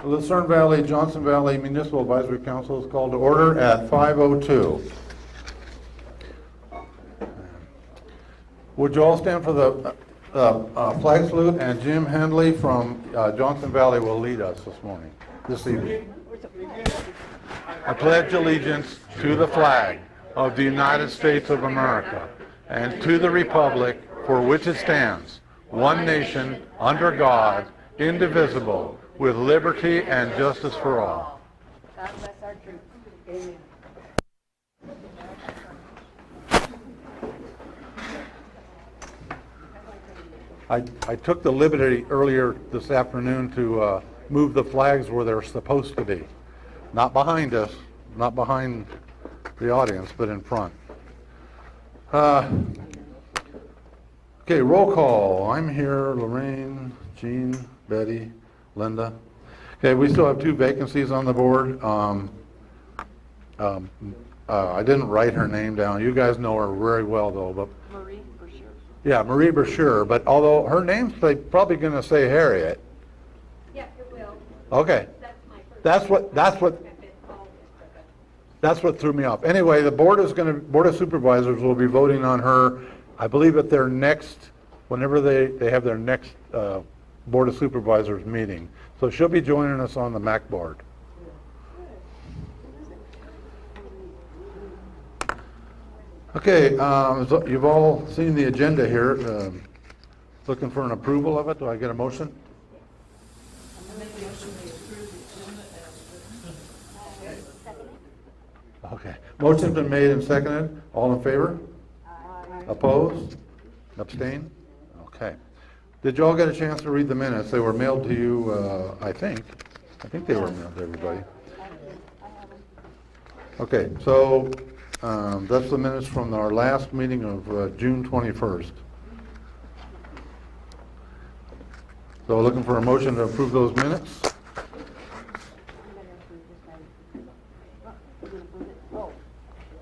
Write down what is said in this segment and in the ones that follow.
The Lucerne Valley, Johnson Valley Municipal Advisory Council is called to order at 5:02. Would you all stand for the flag salute, and Jim Hendley from Johnson Valley will lead us this evening. I pledge allegiance to the flag of the United States of America and to the republic for which it stands, one nation, under God, indivisible, with liberty and justice for all. God bless our troops. Amen. I took the liberty earlier this afternoon to move the flags where they're supposed to be. Not behind us, not behind the audience, but in front. Okay, roll call. I'm here, Lorraine, Jean, Betty, Linda. Okay, we still have 2 vacancies on the board. I didn't write her name down. You guys know her very well, though. But Marie, for sure. yeah, Marie Brasher, but although her name's probably going to say Harriet. Yeah, it will. Okay. That's my first. That's what threw me off. Anyway, the Board of Supervisors will be voting on her, I believe at their next, whenever they have their next Board of Supervisors meeting. So she'll be joining us on the MAC board. Okay, so you've all seen the agenda here. Looking for an approval of it. Do I get a motion? Okay. Motion's been made and seconded. All in favor? Aye. Opposed? Abstain? Okay. Did you all get a chance to read the minutes? They were mailed to you, I think. I think they were mailed to everybody. Okay, so that's the minutes from our last meeting of June 21st. So looking for a motion to approve those minutes?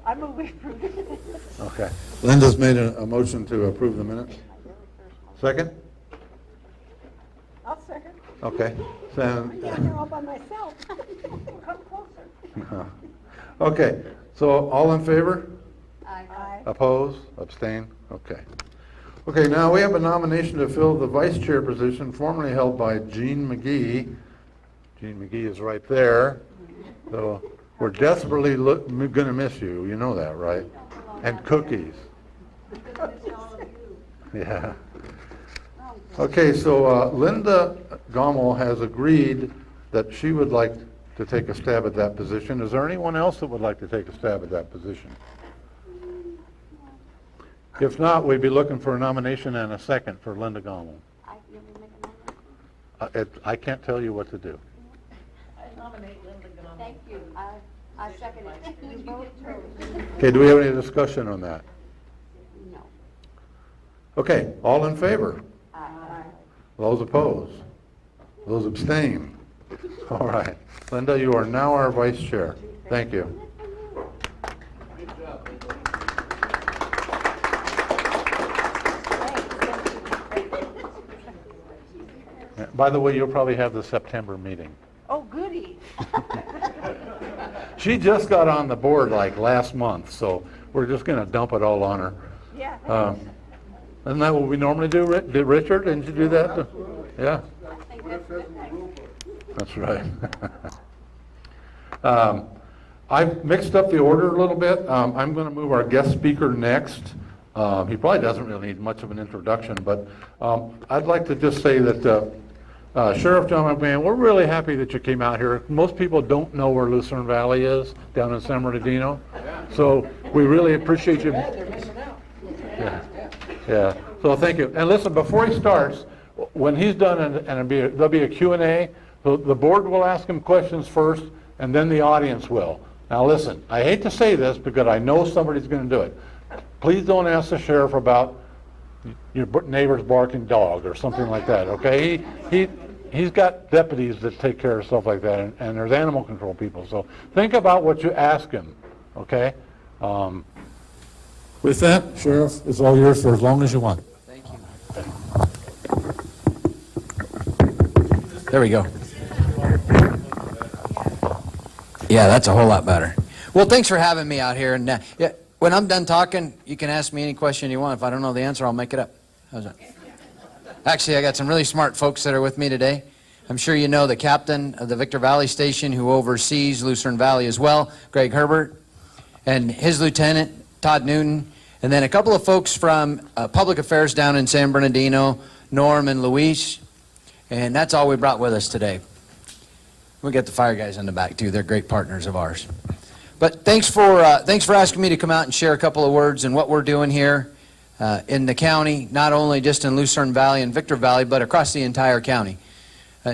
I move we approve it. Okay. Linda's made a motion to approve the minutes. Second? I'll second. Okay. I'm here all by myself. Come closer. Okay, so all in favor? Aye. Opposed? Abstain? Okay. Okay, now we have a nomination to fill the vice chair position formerly held by Jean McGee. Jean McGee is right there. So we're desperately going to miss you. You know that, right? And cookies. Yeah. Okay, so Linda Gommel has agreed that she would like to take a stab at that position. Is there anyone else that would like to take a stab at that position? If not, we'd be looking for a nomination and a second for Linda Gommel. I can't tell you what to do. I nominate Linda Gommel. Thank you. I second it. You both chose. Okay, do we have any discussion on that? No. Okay, all in favor? Aye. Those opposed? Those abstain? All right. Linda, you are now our vice chair. Thank you. By the way, you'll probably have the September meeting. Oh, goody. She just got on the board like last month, so we're just going to dump it all on her. Yeah. Isn't that what we normally do, Richard? Didn't you do that? Yeah. That's right. I've mixed up the order a little bit. I'm going to move our guest speaker next. He probably doesn't really need much of an introduction, but I'd like to just say that Sheriff John McMahon, we're really happy that you came out here. Most people don't know where Lucerne Valley is, down in San Bernardino. So we really appreciate you. Yeah. Yeah. So thank you. And listen, before he starts, when he's done, and there'll be a Q&A, so the board will ask him questions first, and then the audience will. Now listen, I hate to say this because I know somebody's going to do it. Please don't ask the sheriff about your neighbor's barking dog or something like that, okay? He's got deputies that take care of stuff like that, and there's animal control people. So think about what you ask him, okay? With that, Sheriff, it's all yours for as long as you want. Thank you. There we go. Yeah, that's a whole lot better. Well, thanks for having me out here. And yeah, when I'm done talking, you can ask me any question you want. If I don't know the answer, I'll make it up. How's that? Actually, I got some really smart folks that are with me today. I'm sure you know the captain of the Victor Valley Station who oversees Lucerne Valley as well, Greg Herbert, and his lieutenant, Todd Newton, and then a couple of folks from Public Affairs down in San Bernardino, Norm and Luis, and that's all we brought with us today. We got the fire guys in the back too. They're great partners of ours. But thanks for asking me to come out and share a couple of words in what we're doing here in the county, not only just in Lucerne Valley and Victor Valley, but across the entire county.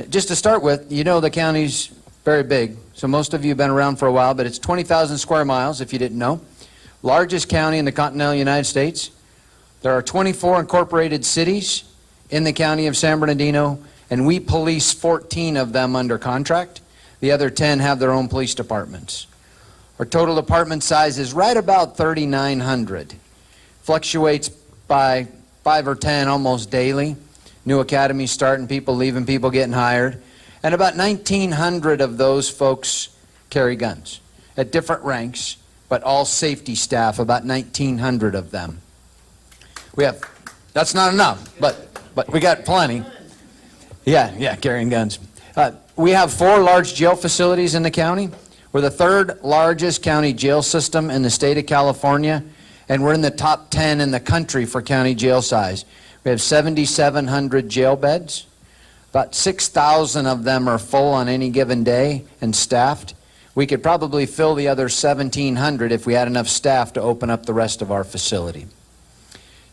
Just to start with, you know the county's very big, so most of you have been around for a while, but it's 20,000 square miles, if you didn't know. Largest county in the continental United States. There are 24 incorporated cities in the county of San Bernardino, and we police 14 of them under contract. The other 10 have their own police departments. Our total department size is right about 3,900. Fluctuates by 5 or 10 almost daily. New academies starting, people leaving, people getting hired. And about 1,900 of those folks carry guns at different ranks, but all safety staff, about 1,900 of them. We have, that's not enough, but we got plenty. Yeah, carrying guns. We have 4 large jail facilities in the county. We're the 3rd largest county jail system in the state of California, and we're in the top 10 in the country for county jail size. We have 7,700 jail beds. About 6,000 of them are full on any given day and staffed. We could probably fill the other 1,700 if we had enough staff to open up the rest of our facility.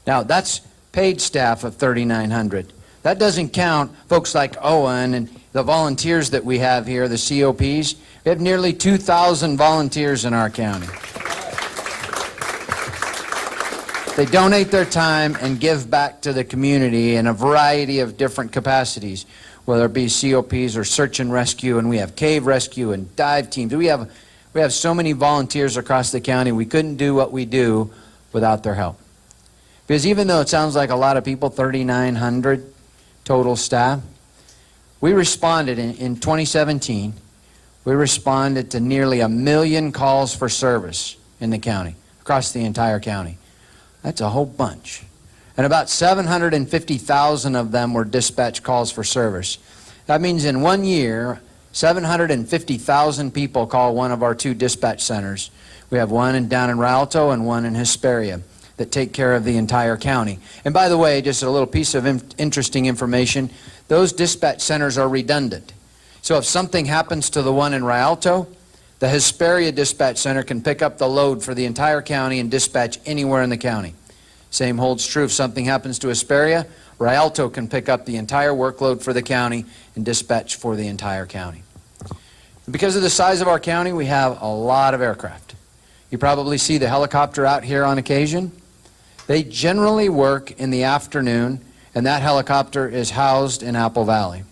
Now, that's paid staff of 3,900. That doesn't count folks like Owen and the volunteers that we have here, the COPs. We have nearly 2,000 volunteers in our county. They donate their time and give back to the community in a variety of different capacities, whether it be COPs or search and rescue, and we have cave rescue and dive teams. We have so many volunteers across the county, we couldn't do what we do without their help. Because even though it sounds like a lot of people, 3,900 total staff, we responded in 2017, we responded to nearly 1 million calls for service in the county, across the entire county. That's a whole bunch. And about 750,000 of them were dispatch calls for service. That means in 1 year, 750,000 people call one of our 2 dispatch centers. We have one down in Rialto and one in Hesperia that take care of the entire county. And by the way, just a little piece of interesting information, those dispatch centers are redundant. So if something happens to the one in Rialto, the Hesperia Dispatch Center can pick up the load for the entire county and dispatch anywhere in the county. Same holds true if something happens to Hesperia, Rialto can pick up the entire workload for the county and dispatch for the entire county. Because of the size of our county, we have a lot of aircraft. You probably see the helicopter out here on occasion. They generally work in the afternoon, and that helicopter is housed in Apple Valley.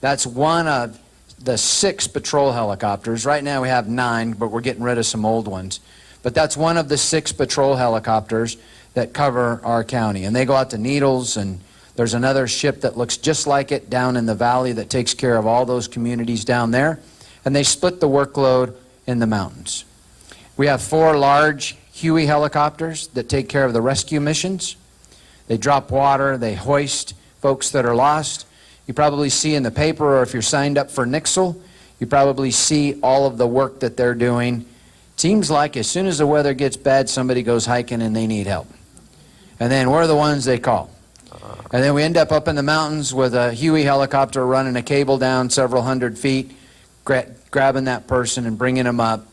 That's one of the 6 patrol helicopters. Right now we have 9, but we're getting rid of some old ones. But that's one of the 6 patrol helicopters that cover our county. And they go out to Needles, and there's another ship that looks just like it down in the valley that takes care of all those communities down there. And they split the workload in the mountains. We have 4 large Huey helicopters that take care of the rescue missions. They drop water, they hoist folks that are lost. You probably see in the paper, or if you're signed up for Nixle, you probably see all of the work that they're doing. Seems like as soon as the weather gets bad, somebody goes hiking and they need help. And then we're the ones they call. And then we end up in the mountains with a Huey helicopter running a cable down several hundred feet, grabbing that person and bringing them up.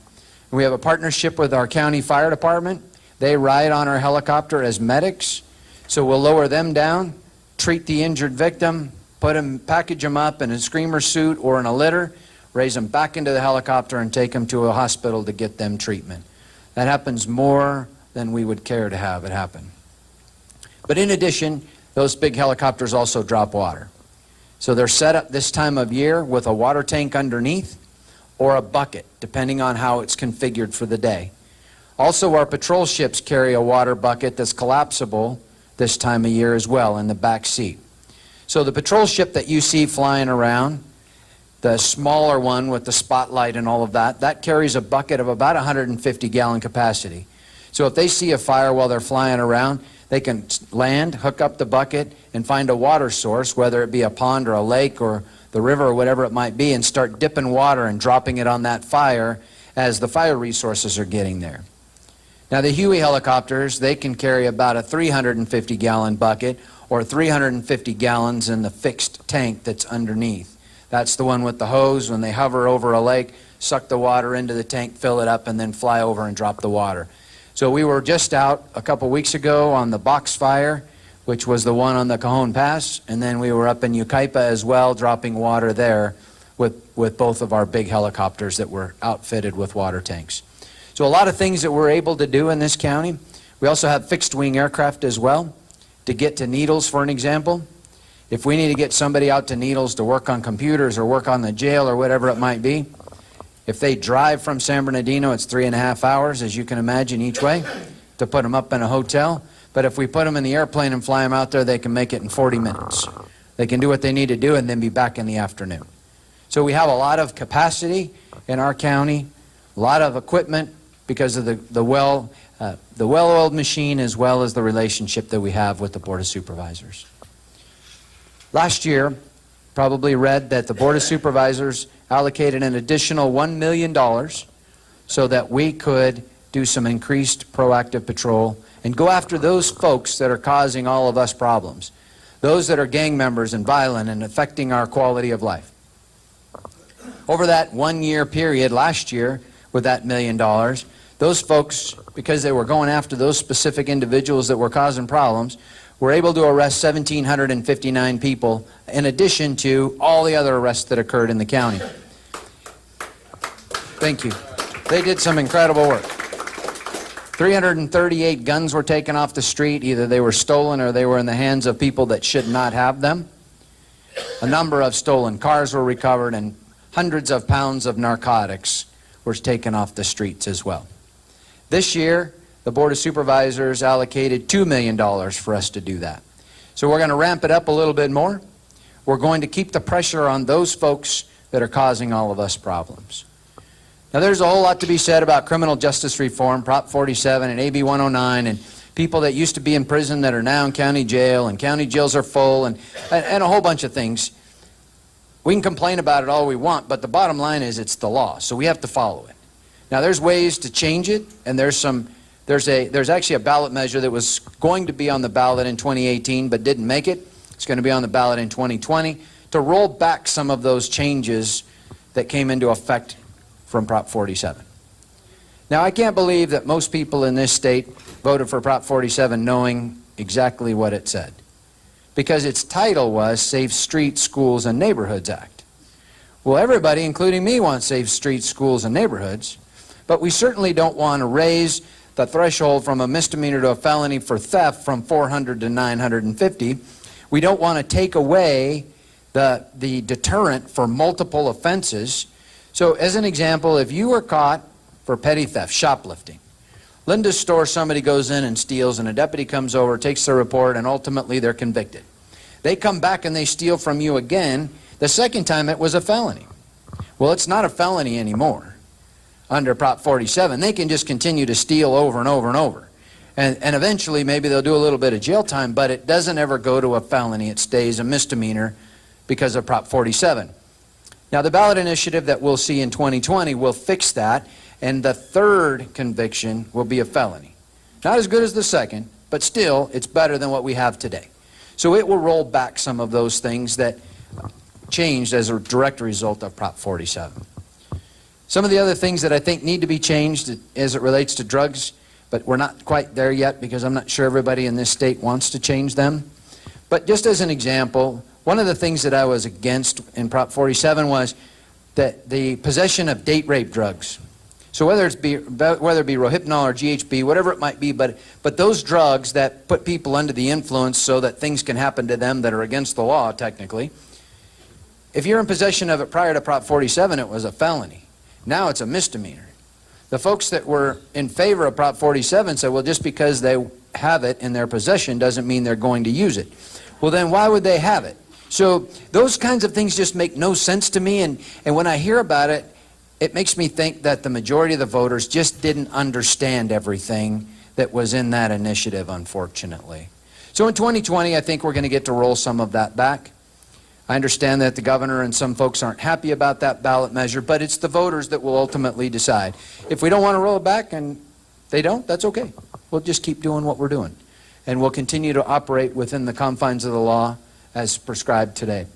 And we have a partnership with our county fire department. They ride on our helicopter as medics. So we'll lower them down, treat the injured victim, package them up in a screamer suit or in a litter, raise them back into the helicopter and take them to a hospital to get them treatment. That happens more than we would care to have it happen. But in addition, those big helicopters also drop water. So they're set up this time of year with a water tank underneath or a bucket, depending on how it's configured for the day. Also, our patrol ships carry a water bucket that's collapsible this time of year as well in the back seat. So the patrol ship that you see flying around, the smaller one with the spotlight and all of that, that carries a bucket of about 150-gallon capacity. So if they see a fire while they're flying around, they can land, hook up the bucket, and find a water source, whether it be a pond or a lake or the river or whatever it might be, and start dipping water and dropping it on that fire as the fire resources are getting there. Now the Huey helicopters, they can carry about a 350-gallon bucket or 350 gallons in the fixed tank that's underneath. That's the one with the hose. When they hover over a lake, suck the water into the tank, fill it up, and then fly over and drop the water. So we were just out a couple weeks ago on the box fire, which was the one on the Cajon Pass, and then we were up in Yucaipa as well, dropping water there with both of our big helicopters that were outfitted with water tanks. So a lot of things that we're able to do in this county. We also have fixed-wing aircraft as well to get to Needles, for an example. If we need to get somebody out to Needles to work on computers or work on the jail or whatever it might be, if they drive from San Bernardino, it's 3.5 hours, as you can imagine, each way, to put them up in a hotel. But if we put them in the airplane and fly them out there, they can make it in 40 minutes. They can do what they need to do and then be back in the afternoon. So we have a lot of capacity in our county, a lot of equipment because of the well-oiled machine, as well as the relationship that we have with the Board of Supervisors. Last year, probably read that the Board of Supervisors allocated an additional $1 million so that we could do some increased proactive patrol and go after those folks that are causing all of us problems, those that are gang members and violent and affecting our quality of life. Over that 1-year period last year with that $1 million, those folks, because they were going after those specific individuals that were causing problems, were able to arrest 1,759 people in addition to all the other arrests that occurred in the county. Thank you. They did some incredible work. 338 guns were taken off the street. Either they were stolen or they were in the hands of people that should not have them. A number of stolen cars were recovered, and hundreds of pounds of narcotics were taken off the streets as well. This year, the Board of Supervisors allocated $2 million for us to do that. So we're going to ramp it up a little bit more. We're going to keep the pressure on those folks that are causing all of us problems. Now, there's a whole lot to be said about criminal justice reform, Prop 47 and AB 109, and people that used to be in prison that are now in county jail, and county jails are full, and a whole bunch of things. We can complain about it all we want, but the bottom line is it's the law, so we have to follow it. Now, there's ways to change it, and there's actually a ballot measure that was going to be on the ballot in 2018 but didn't make it. It's going to be on the ballot in 2020 to roll back some of those changes that came into effect from Prop 47. Now, I can't believe that most people in this state voted for Prop 47 knowing exactly what it said, because its title was Safe Streets, Schools, and Neighborhoods Act. Well, everybody, including me, wants safe streets, schools, and neighborhoods, but we certainly don't want to raise the threshold from a misdemeanor to a felony for theft from 400 to 950. We don't want to take away the deterrent for multiple offenses. So as an example, if you were caught for petty theft, shoplifting, Linda's store, somebody goes in and steals, and a deputy comes over, takes the report, and ultimately they're convicted. They come back and they steal from you again. The second time it was a felony. Well, it's not a felony anymore under Prop 47. They can just continue to steal over and over and over. And eventually maybe they'll do a little bit of jail time, but it doesn't ever go to a felony. It stays a misdemeanor because of Prop 47. Now, the ballot initiative that we'll see in 2020 will fix that, and the third conviction will be a felony. Not as good as the second, but still, it's better than what we have today. So it will roll back some of those things that changed as a direct result of Prop 47. Some of the other things that I think need to be changed as it relates to drugs, but we're not quite there yet because I'm not sure everybody in this state wants to change them. But just as an example, one of the things that I was against in Prop 47 was that the possession of date rape drugs. So whether it be Rohypnol or GHB, whatever it might be, but those drugs that put people under the influence so that things can happen to them that are against the law, technically, if you're in possession of it prior to Prop 47, it was a felony. Now it's a misdemeanor. The folks that were in favor of Prop 47 said, well, just because they have it in their possession doesn't mean they're going to use it. Well, then why would they have it? So those kinds of things just make no sense to me, and when I hear about it, it makes me think that the majority of the voters just didn't understand everything that was in that initiative, unfortunately. So in 2020, I think we're going to get to roll some of that back. I understand that the governor and some folks aren't happy about that ballot measure, but it's the voters that will ultimately decide. If we don't want to roll it back and they don't, that's okay. We'll just keep doing what we're doing. And we'll continue to operate within the confines of the law as prescribed today.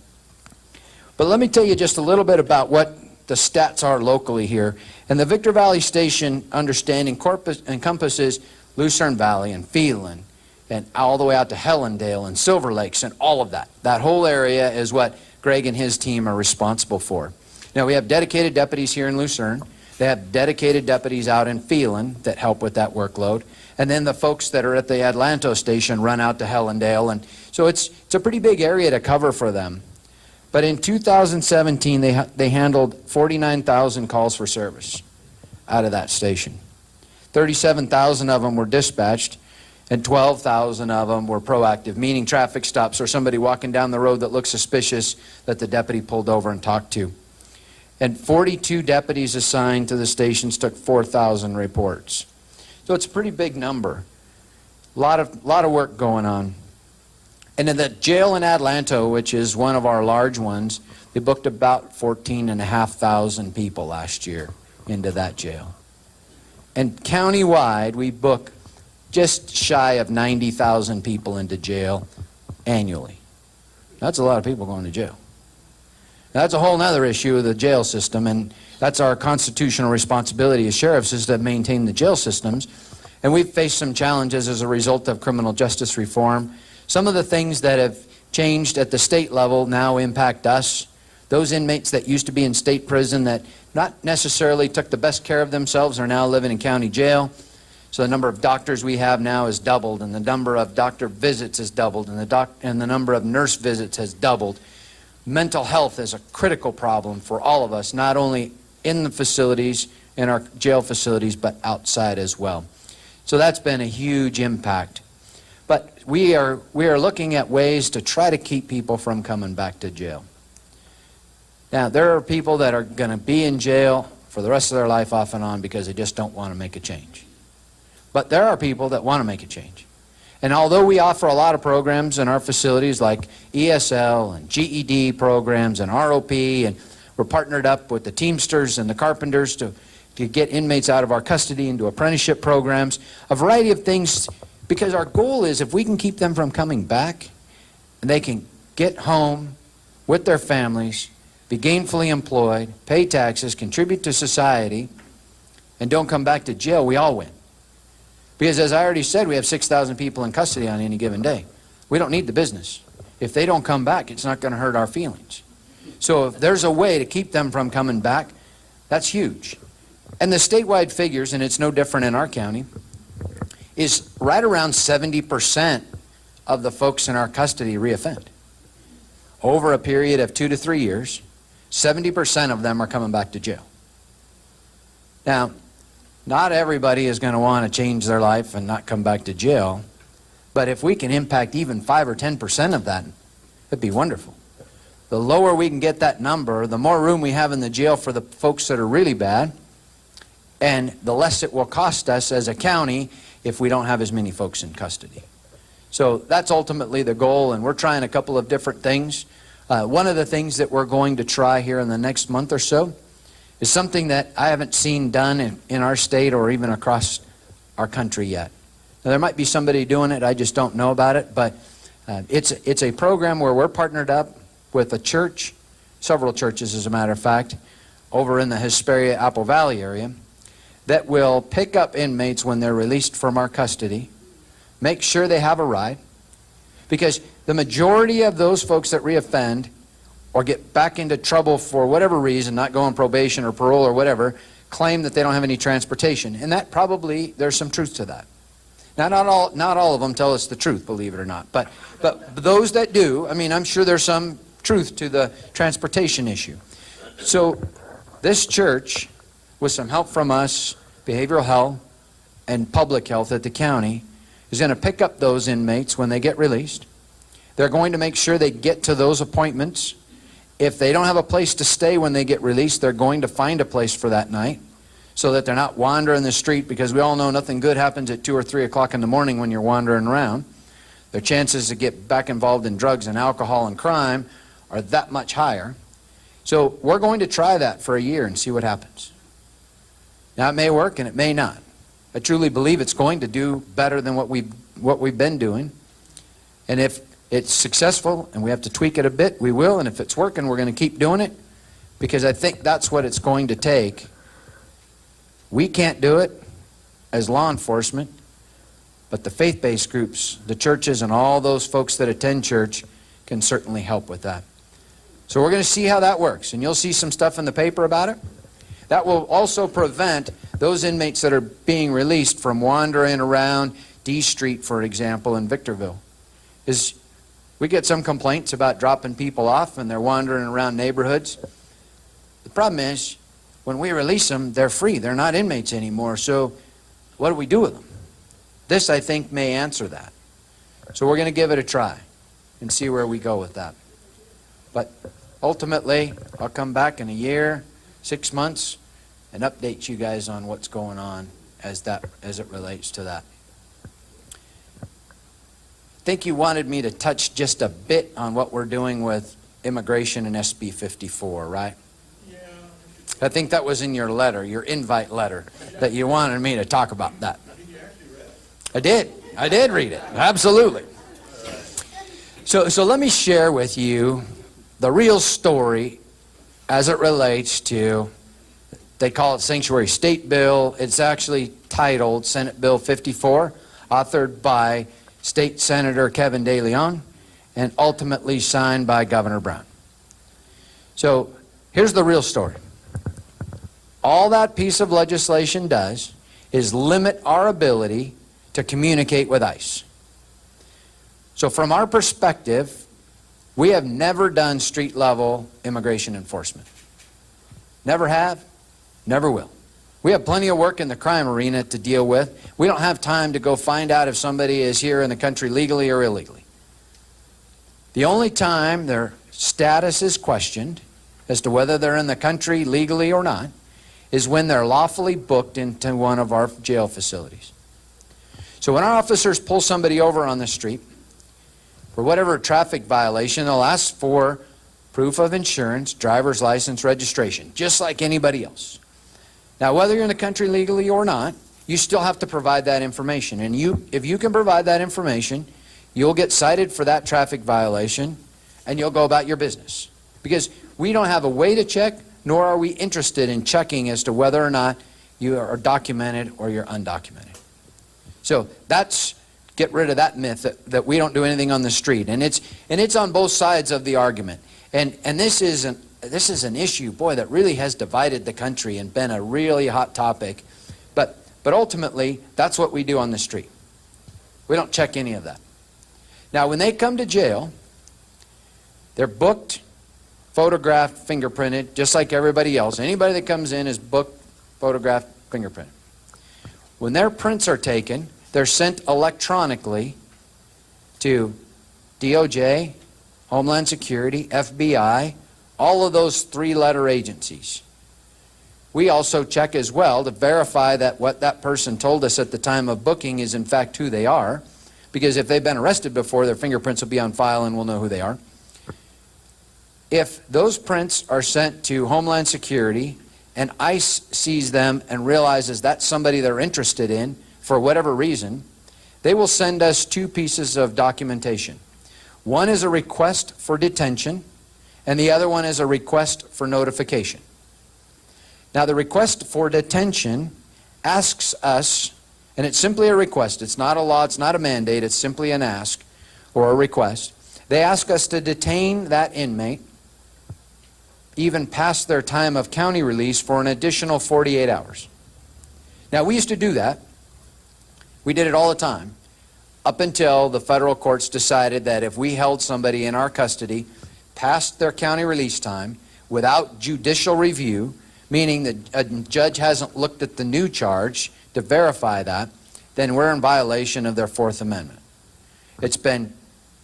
But let me tell you just a little bit about what the stats are locally here. And the Victor Valley Station understanding encompasses Lucerne Valley and Phelan and all the way out to Helendale and Silver Lakes and all of that. That whole area is what Greg and his team are responsible for. Now, we have dedicated deputies here in Lucerne. They have dedicated deputies out in Phelan that help with that workload. And then the folks that are at the Atlanto station run out to Helendale. And so it's a pretty big area to cover for them. But in 2017, they handled 49,000 calls for service out of that station. 37,000 of them were dispatched, and 12,000 of them were proactive, meaning traffic stops or somebody walking down the road that looks suspicious that the deputy pulled over and talked to. And 42 deputies assigned to the stations took 4,000 reports. So it's a pretty big number. A lot of work going on. And in the jail in Atlanto, which is one of our large ones, they booked about 14,500 people last year into that jail. And countywide, we book just shy of 90,000 people into jail annually. That's a lot of people going to jail. That's a whole other issue of the jail system, and that's our constitutional responsibility as sheriffs, is to maintain the jail systems. And we've faced some challenges as a result of criminal justice reform. Some of the things that have changed at the state level now impact us. Those inmates that used to be in state prison that not necessarily took the best care of themselves are now living in county jail. So the number of doctors we have now has doubled, and the number of doctor visits has doubled, and the number of nurse visits has doubled. Mental health is a critical problem for all of us, not only in the facilities, in our jail facilities, but outside as well. So that's been a huge impact. But we are looking at ways to try to keep people from coming back to jail. Now, there are people that are going to be in jail for the rest of their life off and on because they just don't want to make a change. But there are people that want to make a change. And although we offer a lot of programs in our facilities like ESL and GED programs and ROP, and we're partnered up with the Teamsters and the Carpenters to get inmates out of our custody into apprenticeship programs, a variety of things, because our goal is if we can keep them from coming back and they can get home with their families, be gainfully employed, pay taxes, contribute to society, and don't come back to jail, we all win. Because as I already said, we have 6,000 people in custody on any given day. We don't need the business. If they don't come back, it's not going to hurt our feelings. So if there's a way to keep them from coming back, that's huge. And the statewide figures, and it's no different in our county, is right around 70% of the folks in our custody reoffend. Over a period of 2 to 3 years, 70% of them are coming back to jail. Now, not everybody is going to want to change their life and not come back to jail, but if we can impact even 5 or 10% of that, it'd be wonderful. The lower we can get that number, the more room we have in the jail for the folks that are really bad, and the less it will cost us as a county if we don't have as many folks in custody. So that's ultimately the goal, and we're trying a couple of different things. One of the things that we're going to try here in the next month or so is something that I haven't seen done in our state or even across our country yet. Now, there might be somebody doing it, I just don't know about it, but it's a program where we're partnered up with a church, several churches as a matter of fact, over in the Hesperia Apple Valley area, that will pick up inmates when they're released from our custody, make sure they have a ride, because the majority of those folks that reoffend or get back into trouble for whatever reason, not go on probation or parole or whatever, claim that they don't have any transportation. And that probably, there's some truth to that. Now, not all of them tell us the truth, believe it or not. But those that do, I mean, I'm sure there's some truth to the transportation issue. So this church, with some help from us, behavioral health and public health at the county, is going to pick up those inmates when they get released. They're going to make sure they get to those appointments. If they don't have a place to stay when they get released, they're going to find a place for that night so that they're not wandering the street, because we all know nothing good happens at 2 or 3 o'clock in the morning when you're wandering around. Their chances to get back involved in drugs and alcohol and crime are that much higher. So we're going to try that for a year and see what happens. Now, it may work and it may not. I truly believe it's going to do better than what we've been doing. And if it's successful and we have to tweak it a bit, we will. And if it's working, we're going to keep doing it, because I think that's what it's going to take. We can't do it as law enforcement, but the faith-based groups, the churches, and all those folks that attend church can certainly help with that. So we're going to see how that works, and you'll see some stuff in the paper about it. That will also prevent those inmates that are being released from wandering around D Street, for example, in Victorville. We get some complaints about dropping people off and they're wandering around neighborhoods. The problem is, when we release them, they're free. They're not inmates anymore. So what do we do with them? This, I think, may answer that. So we're going to give it a try and see where we go with that. But ultimately, I'll come back in a year, 6 months, and update you guys on what's going on as it relates to that. I think you wanted me to touch just a bit on what we're doing with immigration and SB 54, right? Yeah. I think that was in your letter, your invite letter, that you wanted me to talk about that. I think you actually read it. I did read it, absolutely. So let me share with you the real story as it relates to, they call it Sanctuary State Bill. It's actually titled Senate Bill 54, authored by State Senator Kevin De Leon, and ultimately signed by Governor Brown. So here's the real story. All that piece of legislation does is limit our ability to communicate with ICE. So from our perspective, we have never done street-level immigration enforcement. Never have, never will. We have plenty of work in the crime arena to deal with. We don't have time to go find out if somebody is here in the country legally or illegally. The only time their status is questioned as to whether they're in the country legally or not is when they're lawfully booked into one of our jail facilities. So when our officers pull somebody over on the street for whatever traffic violation, they'll ask for proof of insurance, driver's license, registration, just like anybody else. Now, whether you're in the country legally or not, you still have to provide that information. And if you can provide that information, you'll get cited for that traffic violation, and you'll go about your business. Because we don't have a way to check, nor are we interested in checking as to whether or not you are documented or you're undocumented. So get rid of that myth that we don't do anything on the street. And it's on both sides of the argument. And this is an issue, boy, that really has divided the country and been a really hot topic. But ultimately, that's what we do on the street. We don't check any of that. Now, when they come to jail, they're booked, photographed, fingerprinted, just like everybody else. Anybody that comes in is booked, photographed, fingerprinted. When their prints are taken, they're sent electronically to DOJ, Homeland Security, FBI, all of those 3-letter agencies. We also check as well to verify that what that person told us at the time of booking is in fact who they are, because if they've been arrested before, their fingerprints will be on file and we'll know who they are. If those prints are sent to Homeland Security and ICE sees them and realizes that's somebody they're interested in for whatever reason, they will send us 2 pieces of documentation. One is a request for detention, and the other one is a request for notification. Now, the request for detention asks us, and it's simply a request, it's not a law, it's not a mandate, it's simply an ask or a request. They ask us to detain that inmate even past their time of county release for an additional 48 hours. Now, we used to do that. We did it all the time, up until the federal courts decided that if we held somebody in our custody past their county release time without judicial review, meaning that a judge hasn't looked at the new charge to verify that, then we're in violation of their Fourth Amendment. It's been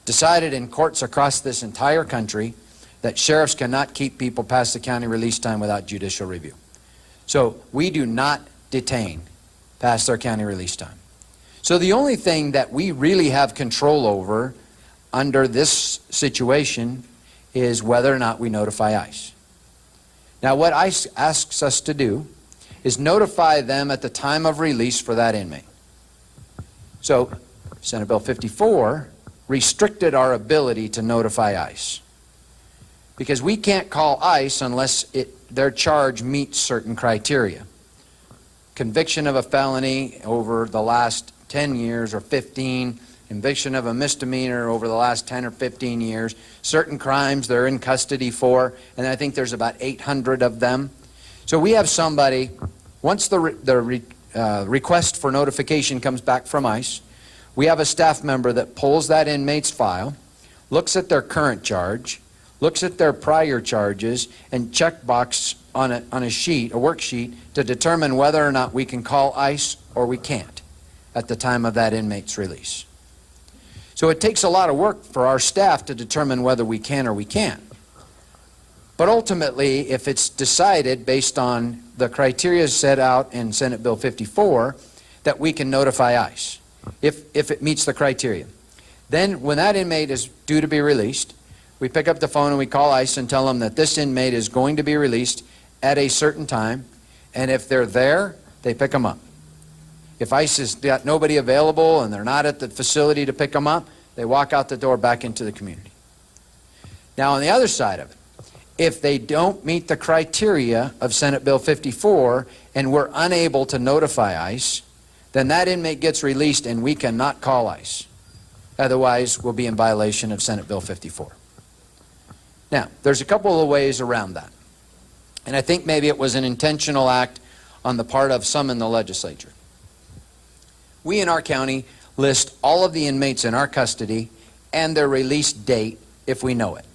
decided in courts across this entire country that sheriffs cannot keep people past the county release time without judicial review. So we do not detain past their county release time. So the only thing that we really have control over under this situation is whether or not we notify ICE. Now what ICE asks us to do is notify them at the time of release for that inmate. So Senate Bill 54 restricted our ability to notify ICE, because we can't call ICE unless their charge meets certain criteria. Conviction of a felony over the last 10 years or 15, conviction of a misdemeanor over the last 10 or 15 years, certain crimes they're in custody for, and I think there's about 800 of them. So we have somebody, once the request for notification comes back from ICE, we have a staff member that pulls that inmate's file, looks at their current charge, looks at their prior charges, and checkbox on a sheet, a worksheet, to determine whether or not we can call ICE or we can't at the time of that inmate's release. So it takes a lot of work for our staff to determine whether we can or we can't. But ultimately, if it's decided based on the criteria set out in Senate Bill 54 that we can notify ICE, if it meets the criteria, then when that inmate is due to be released, we pick up the phone and we call ICE and tell them that this inmate is going to be released at a certain time, and if they're there, they pick them up. If ICE has got nobody available and they're not at the facility to pick them up, they walk out the door back into the community. Now on the other side of it, if they don't meet the criteria of Senate Bill 54 and we're unable to notify ICE, then that inmate gets released and we cannot call ICE. Otherwise, we'll be in violation of Senate Bill 54. Now, there's a couple of ways around that. And I think maybe it was an intentional act on the part of some in the legislature. We in our county list all of the inmates in our custody and their release date if we know it.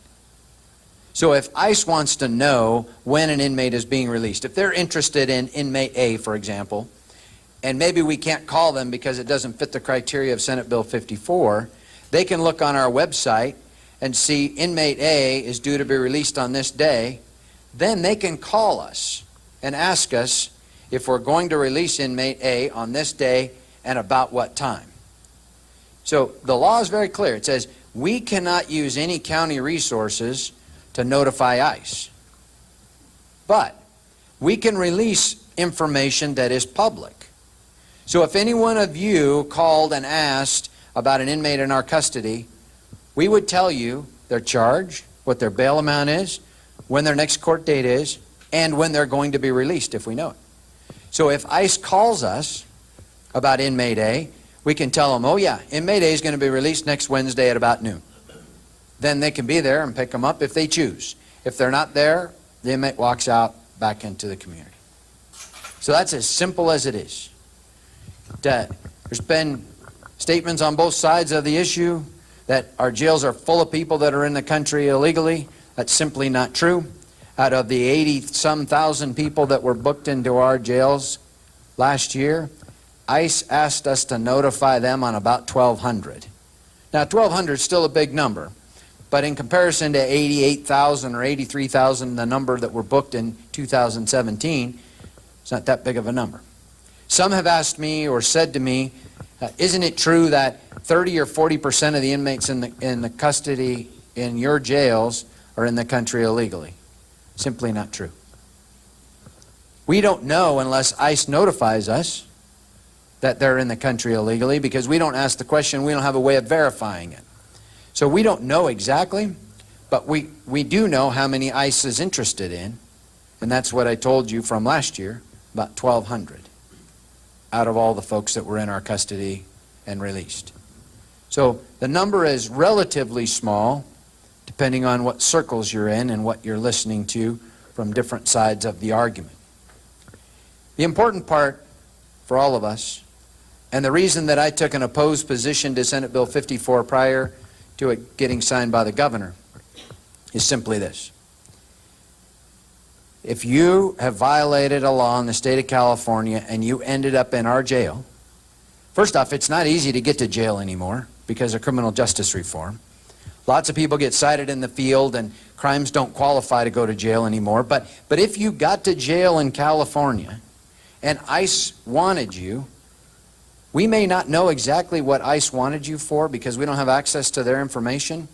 So if ICE wants to know when an inmate is being released, if they're interested in inmate A, for example, and maybe we can't call them because it doesn't fit the criteria of Senate Bill 54, they can look on our website and see inmate A is due to be released on this day. Then they can call us and ask us if we're going to release inmate A on this day and about what time. So the law is very clear. It says we cannot use any county resources to notify ICE. But we can release information that is public. So if any one of you called and asked about an inmate in our custody, we would tell you their charge, what their bail amount is, when their next court date is, and when they're going to be released if we know it. So if ICE calls us about inmate A, we can tell them, oh yeah, inmate A is going to be released next Wednesday at about noon. Then they can be there and pick them up if they choose. If they're not there, the inmate walks out back into the community. So that's as simple as it is. There's been statements on both sides of the issue that our jails are full of people that are in the country illegally. That's simply not true. Out of the 80-some thousand people that were booked into our jails last year, ICE asked us to notify them on about 1,200. Now 1,200 is still a big number, but in comparison to 88,000 or 83,000, the number that were booked in 2017, it's not that big of a number. Some have asked me or said to me, isn't it true that 30 or 40% of the inmates in the custody in your jails are in the country illegally? Simply not true. We don't know unless ICE notifies us that they're in the country illegally, because we don't ask the question, we don't have a way of verifying it. So we don't know exactly, but we do know how many ICE is interested in, and that's what I told you from last year, about 1,200 out of all the folks that were in our custody and released. So the number is relatively small, depending on what circles you're in and what you're listening to from different sides of the argument. The important part for all of us, and the reason that I took an opposed position to Senate Bill 54 prior to it getting signed by the governor, is simply this. If you have violated a law in the state of California and you ended up in our jail, first off, it's not easy to get to jail anymore because of criminal justice reform. Lots of people get cited in the field and crimes don't qualify to go to jail anymore. But if you got to jail in California and ICE wanted you, we may not know exactly what ICE wanted you for because we don't have access to their information.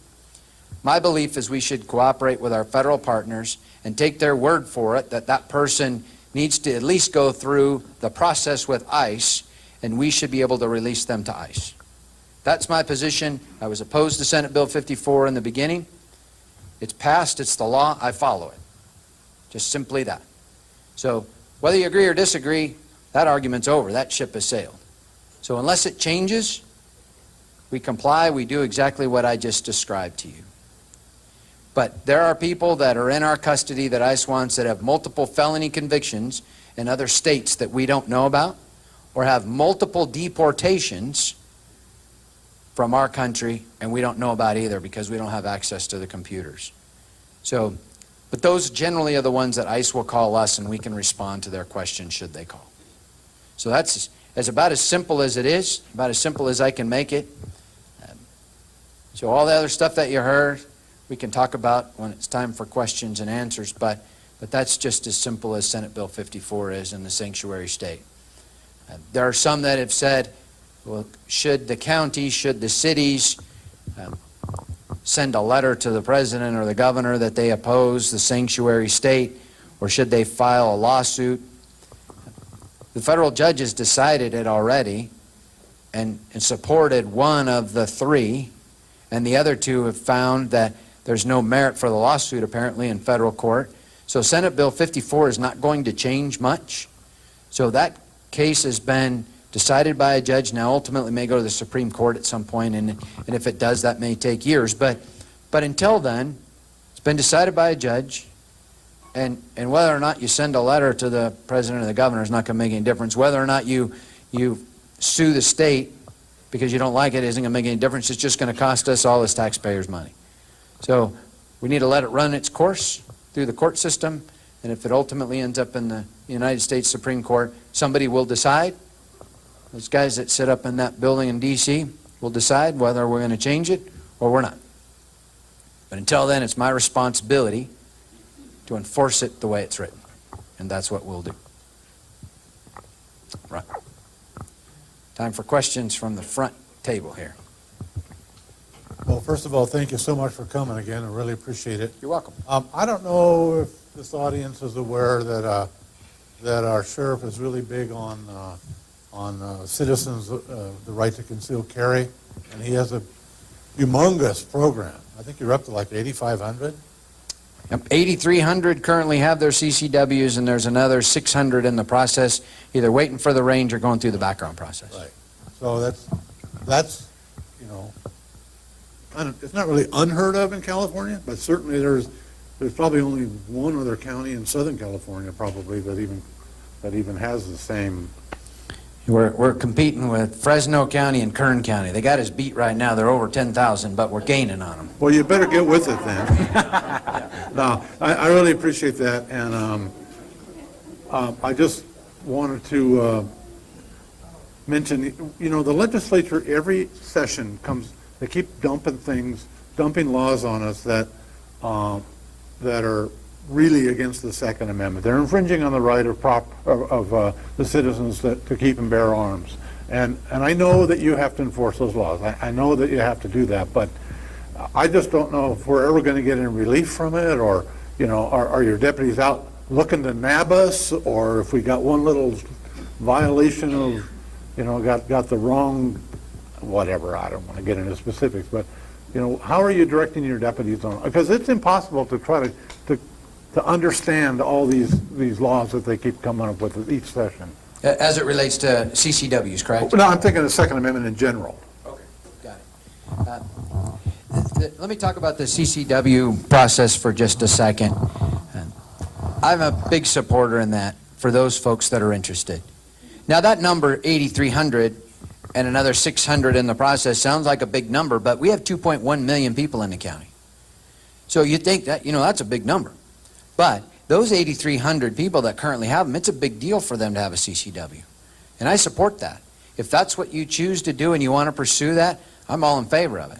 My belief is we should cooperate with our federal partners and take their word for it that that person needs to at least go through the process with ICE, and we should be able to release them to ICE. That's my position. I was opposed to Senate Bill 54 in the beginning. It's passed, it's the law, I follow it. Just simply that. So whether you agree or disagree, that argument's over. That ship has sailed. So unless it changes, we comply, we do exactly what I just described to you. But there are people that are in our custody that ICE wants that have multiple felony convictions in other states that we don't know about, or have multiple deportations from our country and we don't know about either because we don't have access to the computers. So, but those generally are the ones that ICE will call us and we can respond to their questions should they call. So that's about as simple as it is, about as simple as I can make it. So all the other stuff that you heard, we can talk about when it's time for questions and answers, but that's just as simple as Senate Bill 54 is in the sanctuary state. There are some that have said, well, should the county, should the cities send a letter to the president or the governor that they oppose the sanctuary state, or should they file a lawsuit? The federal judges decided it already and supported one of the three, and the other two have found that there's no merit for the lawsuit apparently in federal court. So Senate Bill 54 is not going to change much. So that case has been decided by a judge, now ultimately may go to the Supreme Court at some point, and if it does, that may take years. But until then, it's been decided by a judge, and whether or not you send a letter to the president or the governor is not going to make any difference. Whether or not you sue the state because you don't like it isn't going to make any difference. It's just going to cost us all as taxpayers money. So we need to let it run its course through the court system, and if it ultimately ends up in the United States Supreme Court, somebody will decide. Those guys that sit up in that building in D.C. will decide whether we're going to change it or we're not. But until then, it's my responsibility to enforce it the way it's written. And that's what we'll do. Right. Time for questions from the front table here. Well, first of all, thank you so much for coming again. I really appreciate it. You're welcome. I don't know if this audience is aware that our sheriff is really big on citizens, the right to concealed carry, and he has a humongous program. I think you're up to like 8,500. Yep, 8,300 currently have their CCWs, and there's another 600 in the process, either waiting for the range or going through the background process. Right. So that's you know, it's not really unheard of in California, but certainly there's probably only one other county in Southern California probably that even has the same. We're competing with Fresno County and Kern County. They got us beat right now. They're over 10,000, but we're gaining on them. Well, you better get with it then. No, I really appreciate that, and I just wanted to mention, you know, the legislature every session they keep dumping laws on us that are really against the Second Amendment. They're infringing on the right of the citizens to keep and bear arms. And I know that you have to enforce those laws. I know that you have to do that, but I just don't know if we're ever going to get any relief from it, or, you know, are your deputies out looking to nab us, or if we got one little violation of, you know, got the wrong, whatever, I don't want to get into specifics, but, you know, how are you directing your deputies on, because it's impossible to try to understand all these laws that they keep coming up with each session. As it relates to CCWs, correct? No, I'm thinking of the Second Amendment in general. Okay, got it. Let me talk about the CCW process for just a second. I'm a big supporter in that for those folks that are interested. Now that number, 8,300, and another 600 in the process, sounds like a big number, but we have 2.1 million people in the county. So you think that, you know, that's a big number. But those 8,300 people that currently have them, it's a big deal for them to have a CCW. And I support that. If that's what you choose to do and you want to pursue that, I'm all in favor of it.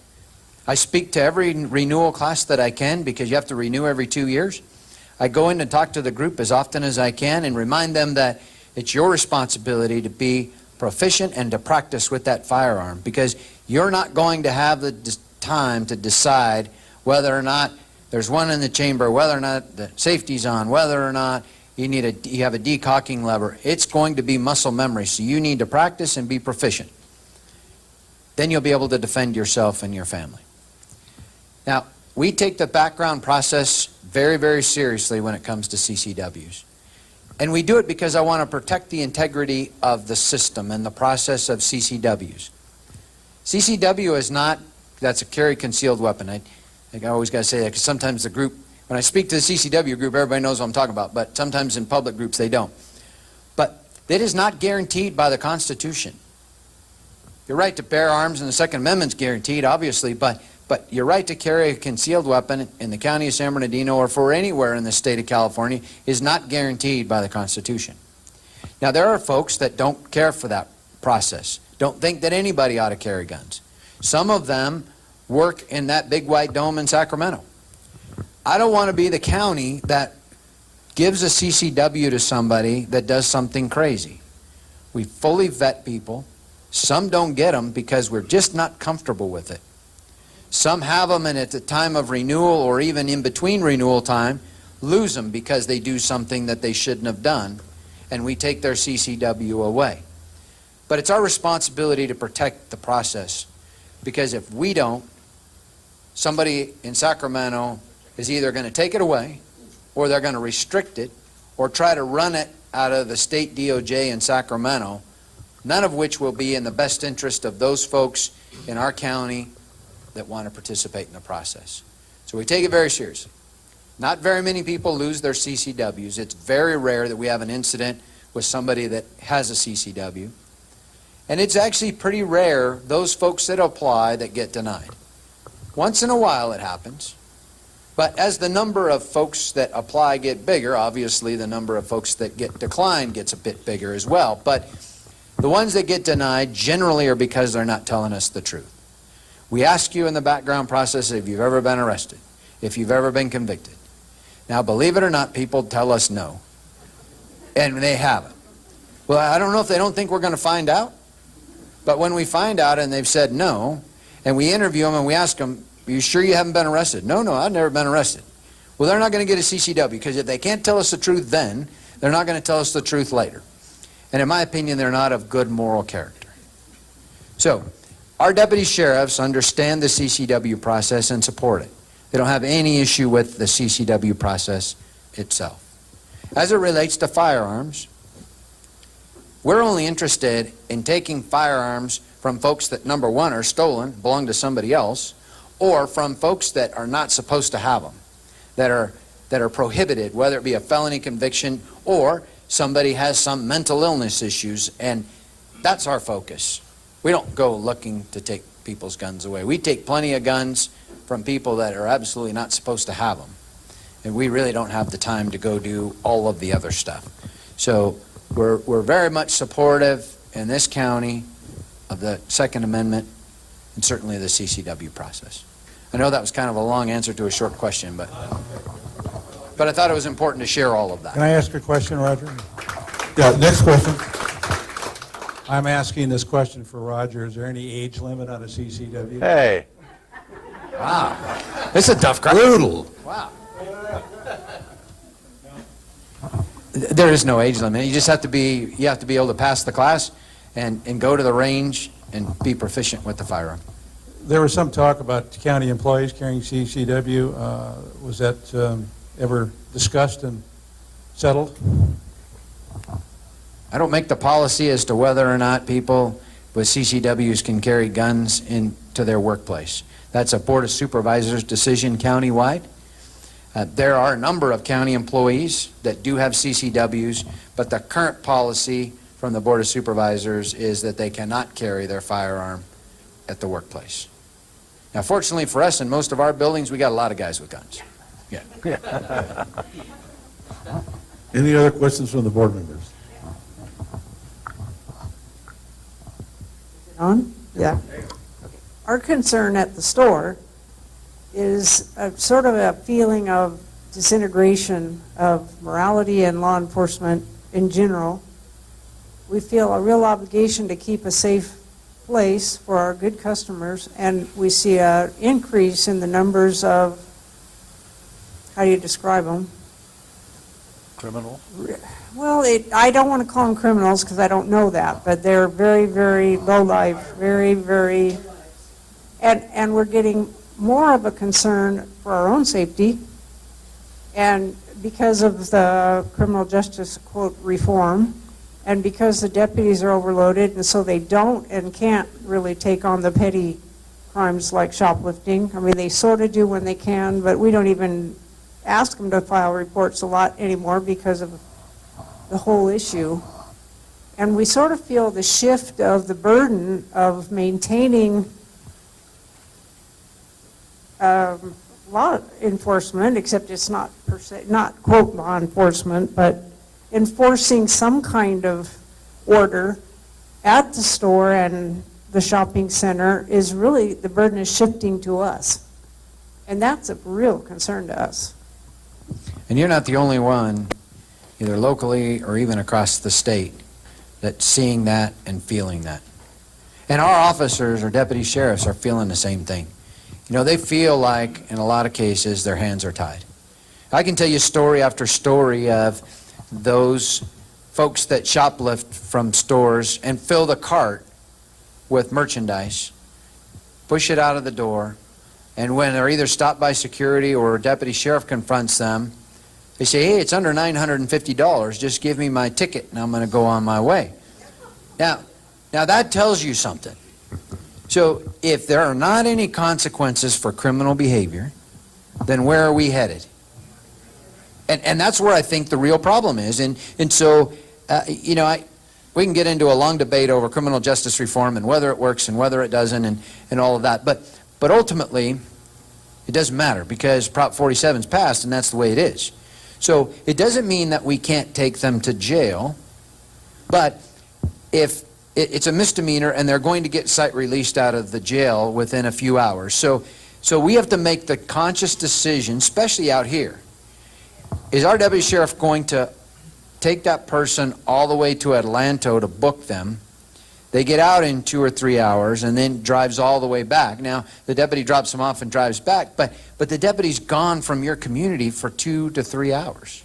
I speak to every renewal class that I can, because you have to renew every 2 years. I go in and talk to the group as often as I can and remind them that it's your responsibility to be proficient and to practice with that firearm, because you're not going to have the time to decide whether or not there's one in the chamber, whether or not the safety's on, whether or not you have a decocking lever. It's going to be muscle memory, so you need to practice and be proficient. Then you'll be able to defend yourself and your family. Now, we take the background process very, very seriously when it comes to CCWs. And we do it because I want to protect the integrity of the system and the process of CCWs. CCW is not, that's a carry concealed weapon. I always got to say that, because sometimes the group, when I speak to the CCW group, everybody knows what I'm talking about, but sometimes in public groups they don't. But it is not guaranteed by the Constitution. Your right to bear arms in the Second Amendment is guaranteed, obviously, but your right to carry a concealed weapon in the county of San Bernardino or for anywhere in the state of California is not guaranteed by the Constitution. Now, there are folks that don't care for that process, don't think that anybody ought to carry guns. Some of them work in that big white dome in Sacramento. I don't want to be the county that gives a CCW to somebody that does something crazy. We fully vet people. Some don't get them because we're just not comfortable with it. Some have them, and at the time of renewal or even in between renewal time, lose them because they do something that they shouldn't have done, and we take their CCW away. But it's our responsibility to protect the process, because if we don't, somebody in Sacramento is either going to take it away, or they're going to restrict it, or try to run it out of the state DOJ in Sacramento, none of which will be in the best interest of those folks in our county that want to participate in the process. So we take it very seriously. Not very many people lose their CCWs. It's very rare that we have an incident with somebody that has a CCW. And it's actually pretty rare, those folks that apply, that get denied. Once in a while it happens. But as the number of folks that apply get bigger, obviously the number of folks that get declined gets a bit bigger as well. But the ones that get denied generally are because they're not telling us the truth. We ask you in the background process if you've ever been arrested, if you've ever been convicted. Now, believe it or not, people tell us no. And they haven't. Well, I don't know if they don't think we're going to find out. But when we find out and they've said no, and we interview them and we ask them, are you sure you haven't been arrested? No, I've never been arrested. Well, they're not going to get a CCW, because if they can't tell us the truth then, they're not going to tell us the truth later. And in my opinion, they're not of good moral character. So, our deputy sheriffs understand the CCW process and support it. They don't have any issue with the CCW process itself. As it relates to firearms, we're only interested in taking firearms from folks that, number one, are stolen, belong to somebody else, or from folks that are not supposed to have them, that are prohibited, whether it be a felony conviction or somebody has some mental illness issues, and that's our focus. We don't go looking to take people's guns away. We take plenty of guns from people that are absolutely not supposed to have them. And we really don't have the time to go do all of the other stuff. So we're very much supportive in this county of the Second Amendment and certainly the CCW process. I know that was kind of a long answer to a short question, but I thought it was important to share all of that. Can I ask a question, Roger? Yeah, next question. I'm asking this question for Roger. Is there any age limit on a CCW? Hey. Wow. This is a tough question. Brutal. Wow. There is no age limit. You just have to be able to pass the class and go to the range and be proficient with the firearm. There was some talk about county employees carrying CCW. Was that ever discussed and settled? I don't make the policy as to whether or not people with CCWs can carry guns into their workplace. That's a Board of Supervisors decision countywide. There are a number of county employees that do have CCWs, but the current policy from the Board of Supervisors is that they cannot carry their firearm at the workplace. Now, fortunately for us, in most of our buildings, we got a lot of guys with guns. Yeah. Any other questions from the board members? On? Yeah. Our concern at the store is sort of a feeling of disintegration of morality and law enforcement in general. We feel a real obligation to keep a safe place for our good customers, and we see an increase in the numbers of, how do you describe them? Criminal? Well, I don't want to call them criminals because I don't know that, but they're very, very low life, very, very, and we're getting more of a concern for our own safety, and because of the criminal justice, quote, reform, and because the deputies are overloaded, and so they don't and can't really take on the petty crimes like shoplifting. I mean, they sort of do when they can, but we don't even ask them to file reports a lot anymore because of the whole issue. And we sort of feel the shift of the burden of maintaining law enforcement, except it's not per se, not quote law enforcement, but enforcing some kind of order at the store and the shopping center is really, the burden is shifting to us. And that's a real concern to us. And you're not the only one, either locally or even across the state, that's seeing that and feeling that. And our officers or deputy sheriffs are feeling the same thing. You know, they feel like, in a lot of cases, their hands are tied. I can tell you story after story of those folks that shoplift from stores and fill the cart with merchandise, push it out of the door, and when they're either stopped by security or a deputy sheriff confronts them, they say, hey, it's under $950, just give me my ticket and I'm going to go on my way. Now that tells you something. So if there are not any consequences for criminal behavior, then where are we headed? And that's where I think the real problem is. And so, you know, we can get into a long debate over criminal justice reform and whether it works and whether it doesn't and all of that. But ultimately, it doesn't matter because Prop 47's passed and that's the way it is. So it doesn't mean that we can't take them to jail, but if it's a misdemeanor and they're going to get site released out of the jail within a few hours. So we have to make the conscious decision, especially out here. Is our deputy sheriff going to take that person all the way to Atlanto to book them? They get out in 2 or 3 hours and then drives all the way back. Now, the deputy drops them off and drives back, but the deputy's gone from your community for 2 to 3 hours.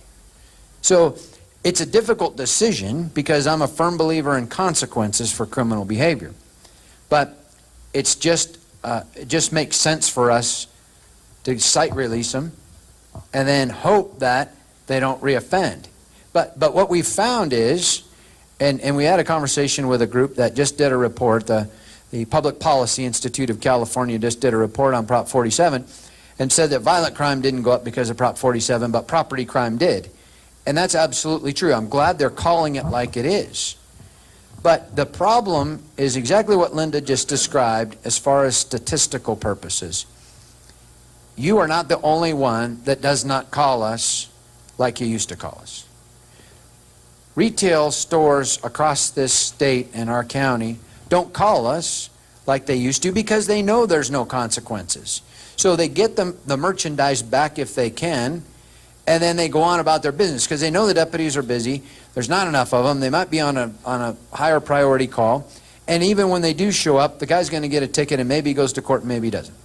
So it's a difficult decision because I'm a firm believer in consequences for criminal behavior. But it's just, it just makes sense for us to site release them and then hope that they don't reoffend. But what we found is, and we had a conversation with a group that just did a report, the Public Policy Institute of California just did a report on Prop 47 and said that violent crime didn't go up because of Prop 47, but property crime did. And that's absolutely true. I'm glad they're calling it like it is. But the problem is exactly what Linda just described as far as statistical purposes. You are not the only one that does not call us like you used to call us. Retail stores across this state and our county don't call us like they used to because they know there's no consequences. So they get the merchandise back if they can, and then they go on about their business because they know the deputies are busy. There's not enough of them. They might be on a higher priority call. And even when they do show up, the guy's going to get a ticket and maybe he goes to court and maybe he doesn't.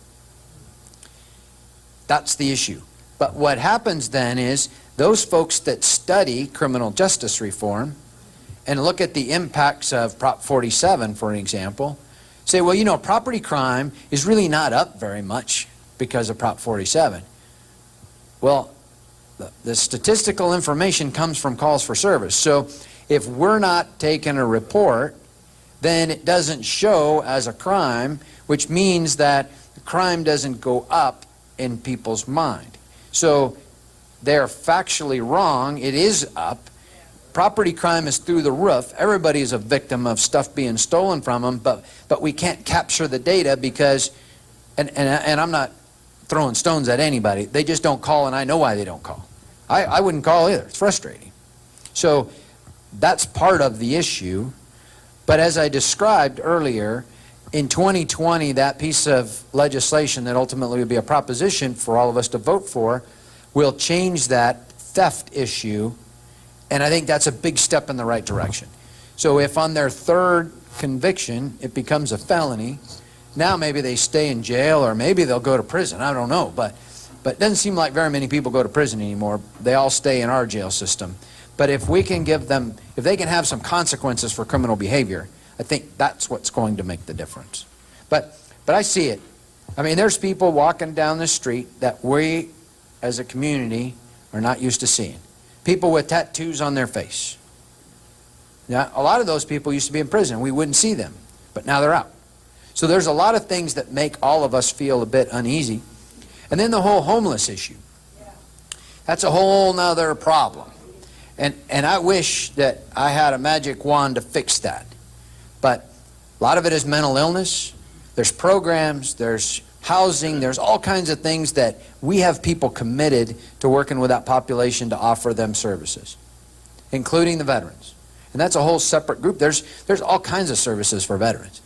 That's the issue. But what happens then is those folks that study criminal justice reform and look at the impacts of Prop 47, for example, say, well, you know, property crime is really not up very much because of Prop 47. Well, the statistical information comes from calls for service. So if we're not taking a report, then it doesn't show as a crime, which means that the crime doesn't go up in people's mind. So they're factually wrong. It is up. Property crime is through the roof. Everybody is a victim of stuff being stolen from them, but we can't capture the data because, and I'm not throwing stones at anybody. They just don't call, and I know why they don't call. I wouldn't call either. It's frustrating. So that's part of the issue. But as I described earlier, in 2020, that piece of legislation that ultimately would be a proposition for all of us to vote for will change that theft issue, and I think that's a big step in the right direction. So if on their third conviction it becomes a felony, now maybe they stay in jail or maybe they'll go to prison. I don't know, but it doesn't seem like very many people go to prison anymore. They all stay in our jail system. But if we can give them, if they can have some consequences for criminal behavior, I think that's what's going to make the difference. But I see it. I mean, there's people walking down the street that we as a community are not used to seeing. People with tattoos on their face. Now, a lot of those people used to be in prison. We wouldn't see them, but now they're out. So there's a lot of things that make all of us feel a bit uneasy. And then the whole homeless issue. That's a whole nother problem. And I wish that I had a magic wand to fix that. But a lot of it is mental illness. There's programs, there's housing, there's all kinds of things that we have people committed to working with that population to offer them services, including the veterans. And that's a whole separate group. There's all kinds of services for veterans.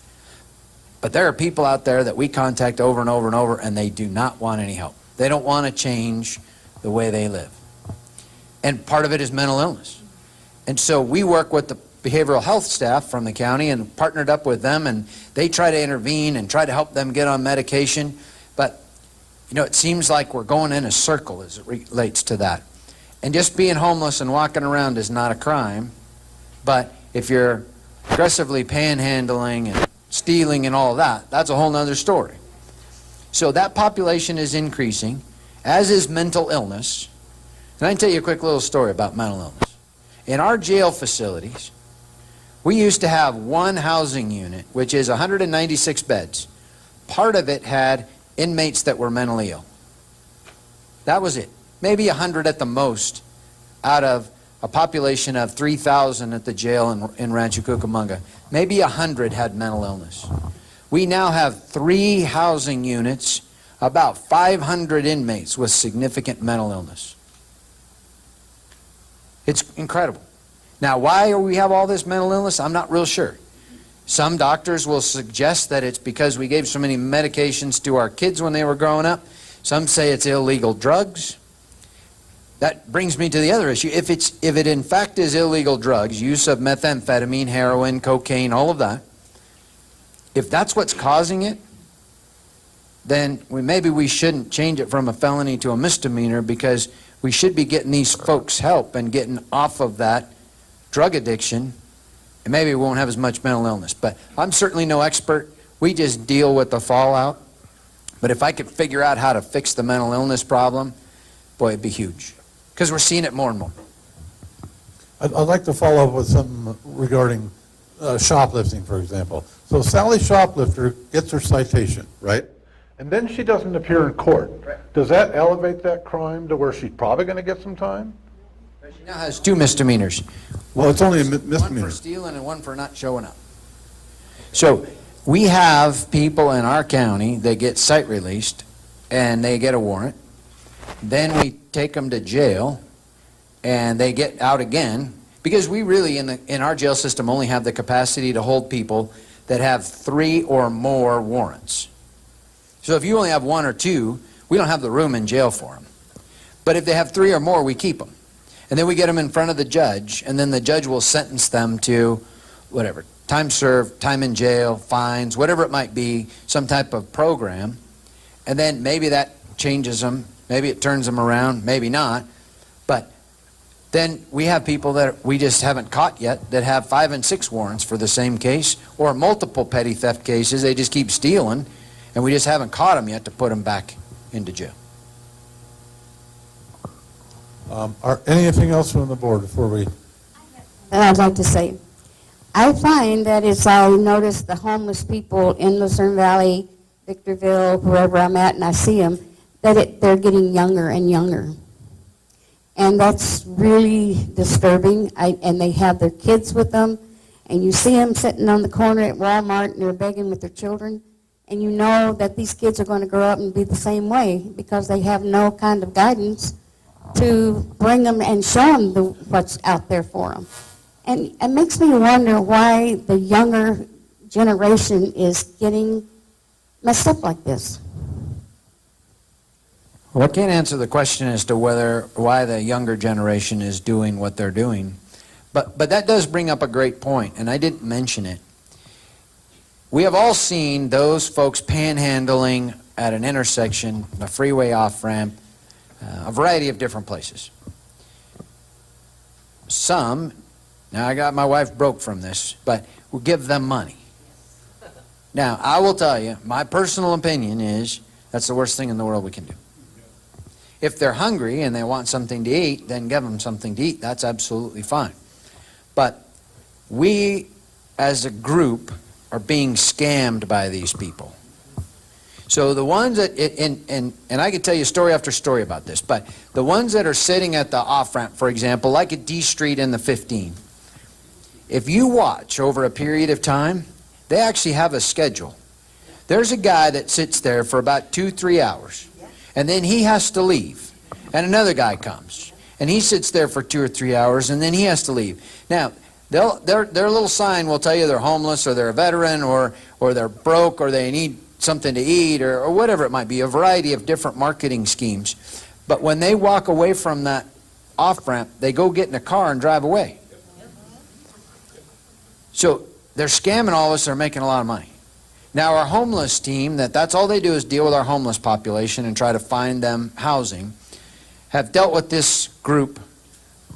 But there are people out there that we contact over and over and over, and they do not want any help. They don't want to change the way they live. And part of it is mental illness. And so we work with the behavioral health staff from the county and partnered up with them, and they try to intervene and try to help them get on medication. But, you know, it seems like we're going in a circle as it relates to that. And just being homeless and walking around is not a crime. But if you're aggressively panhandling and stealing and all of that, that's a whole nother story. So that population is increasing, as is mental illness. And I can tell you a quick little story about mental illness. In our jail facilities, we used to have one housing unit, which is 196 beds. Part of it had inmates that were mentally ill. That was it. Maybe 100 at the most out of a population of 3,000 at the jail in Rancho Cucamonga. Maybe 100 had mental illness. We now have 3 housing units, about 500 inmates with significant mental illness. It's incredible. Now, why do we have all this mental illness? I'm not real sure. Some doctors will suggest that it's because we gave so many medications to our kids when they were growing up. Some say it's illegal drugs. That brings me to the other issue. If it in fact is illegal drugs, use of methamphetamine, heroin, cocaine, all of that, if that's what's causing it, then maybe we shouldn't change it from a felony to a misdemeanor, because we should be getting these folks help and getting off of that drug addiction, and maybe we won't have as much mental illness. But I'm certainly no expert. We just deal with the fallout. But if I could figure out how to fix the mental illness problem, boy, it'd be huge. Because we're seeing it more and more. I'd like to follow up with something regarding shoplifting, for example. So Sally Shoplifter gets her citation, right? And then she doesn't appear in court. Does that elevate that crime to where she's probably going to get some time? She now has 2 misdemeanors. Well, it's only a One misdemeanor. for stealing and one for not showing up. So we have people in our county that get cite released and they get a warrant. Then we take them to jail and they get out again, because we really in our jail system only have the capacity to hold people that have 3 or more warrants. So if you only have 1 or 2, we don't have the room in jail for them. But if they have 3 or more, we keep them. And then we get them in front of the judge, and then the judge will sentence them to whatever, time served, time in jail, fines, whatever it might be, some type of program. And then maybe that changes them, maybe it turns them around, maybe not. But then we have people that we just haven't caught yet that have 5 and 6 warrants for the same case, or multiple petty theft cases. They just keep stealing, and we just haven't caught them yet to put them back into jail. Anything else from the board before we? And I'd like to say, I find that as I notice the homeless people in Lucerne Valley, Victorville, wherever I'm at, and I see them, that they're getting younger and younger. And that's really disturbing. And they have their kids with them, and you see them sitting on the corner at Walmart, and they're begging with their children. And you know that these kids are going to grow up and be the same way, because they have no kind of guidance to bring them and show them what's out there for them. And it makes me wonder why the younger generation is getting messed up like this. Well, I can't answer the question as to why the younger generation is doing what they're doing. But that does bring up a great point, and I didn't mention it. We have all seen those folks panhandling at an intersection, a freeway off-ramp, a variety of different places. Some, now I got my wife broke from this, but will give them money. Now, I will tell you, my personal opinion is that's the worst thing in the world we can do. If they're hungry and they want something to eat, then give them something to eat. That's absolutely fine. But we, as a group, are being scammed by these people. So the ones that, and I could tell you story after story about this, but the ones that are sitting at the off-ramp, for example, like at D Street in the 15, if you watch over a period of time, they actually have a schedule. There's a guy that sits there for about 2-3 hours, and then he has to leave, and another guy comes, and he sits there for 2 or 3 hours, and then he has to leave. Now, their little sign will tell you they're homeless, or they're a veteran, or they're broke, or they need something to eat, or whatever it might be, a variety of different marketing schemes. But when they walk away from that off-ramp, they go get in a car and drive away. So they're scamming all of us, they're making a lot of money. Now our homeless team, that's all they do is deal with our homeless population and try to find them housing, have dealt with this group,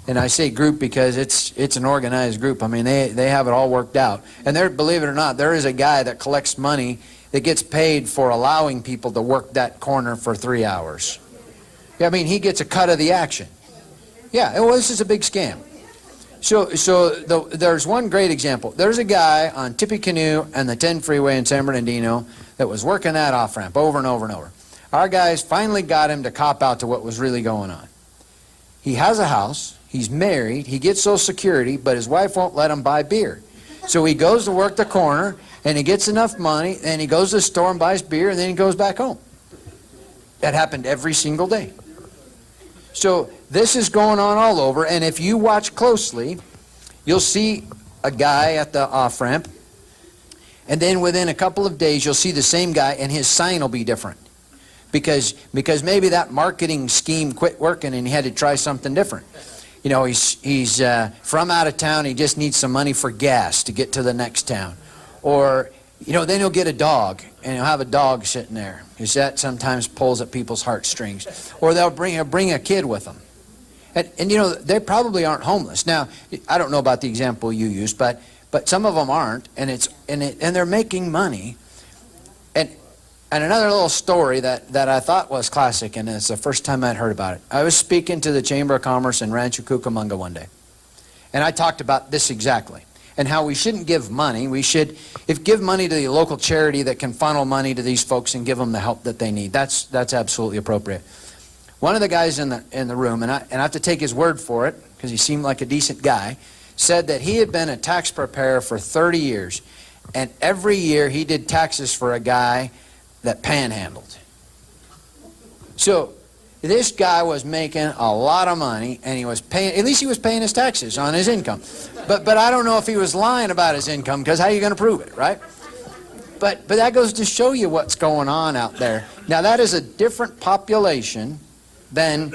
and I say group because it's an organized group. I mean, they have it all worked out. And there, believe it or not, there is a guy that collects money that gets paid for allowing people to work that corner for 3 hours. Yeah, I mean, he gets a cut of the action. Yeah, well, this is a big scam. So there's one great example. There's a guy on Tippecanoe and the 10 freeway in San Bernardino that was working that off-ramp over and over and over. Our guys finally got him to cop out to what was really going on. He has a house, he's married, he gets Social Security, but his wife won't let him buy beer. So he goes to work the corner, and he gets enough money, and he goes to the store and buys beer, and then he goes back home. That happened every single day. So this is going on all over, and if you watch closely, you'll see a guy at the off-ramp, and then within a couple of days, you'll see the same guy, and his sign will be different. Because maybe that marketing scheme quit working, and he had to try something different. You know, he's from out of town, he just needs some money for gas to get to the next town. Or, you know, then he'll get a dog, and he'll have a dog sitting there, because that sometimes pulls at people's heartstrings. Or they'll bring a kid with them. And you know, they probably aren't homeless. Now, I don't know about the example you used, but some of them aren't, and they're making money. And another little story that I thought was classic, and it's the first time I'd heard about it. I was speaking to the Chamber of Commerce in Rancho Cucamonga one day, and I talked about this exactly, and how we shouldn't give money. We should give money to the local charity that can funnel money to these folks and give them the help that they need. That's absolutely appropriate. One of the guys in the room, and I have to take his word for it, because he seemed like a decent guy, said that he had been a tax preparer for 30 years, and every year he did taxes for a guy that panhandled. So this guy was making a lot of money, and he was paying, at least he was paying his taxes on his income. But I don't know if he was lying about his income, because how are you going to prove it, right? But that goes to show you what's going on out there. Now that is a different population than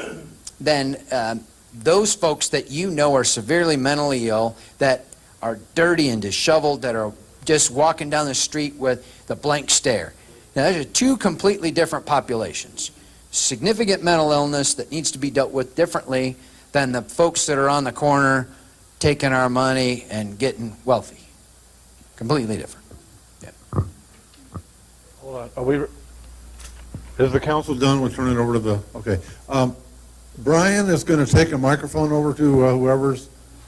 those folks that you know are severely mentally ill, that are dirty and disheveled, that are just walking down the street with the blank stare. Now, those are two completely different populations. Significant mental illness that needs to be dealt with differently than the folks that are on the corner taking our money and getting wealthy. Completely different. Yeah. Hold on. Is the council done? We'll turn it over to the, okay. Brian is going to take a microphone over to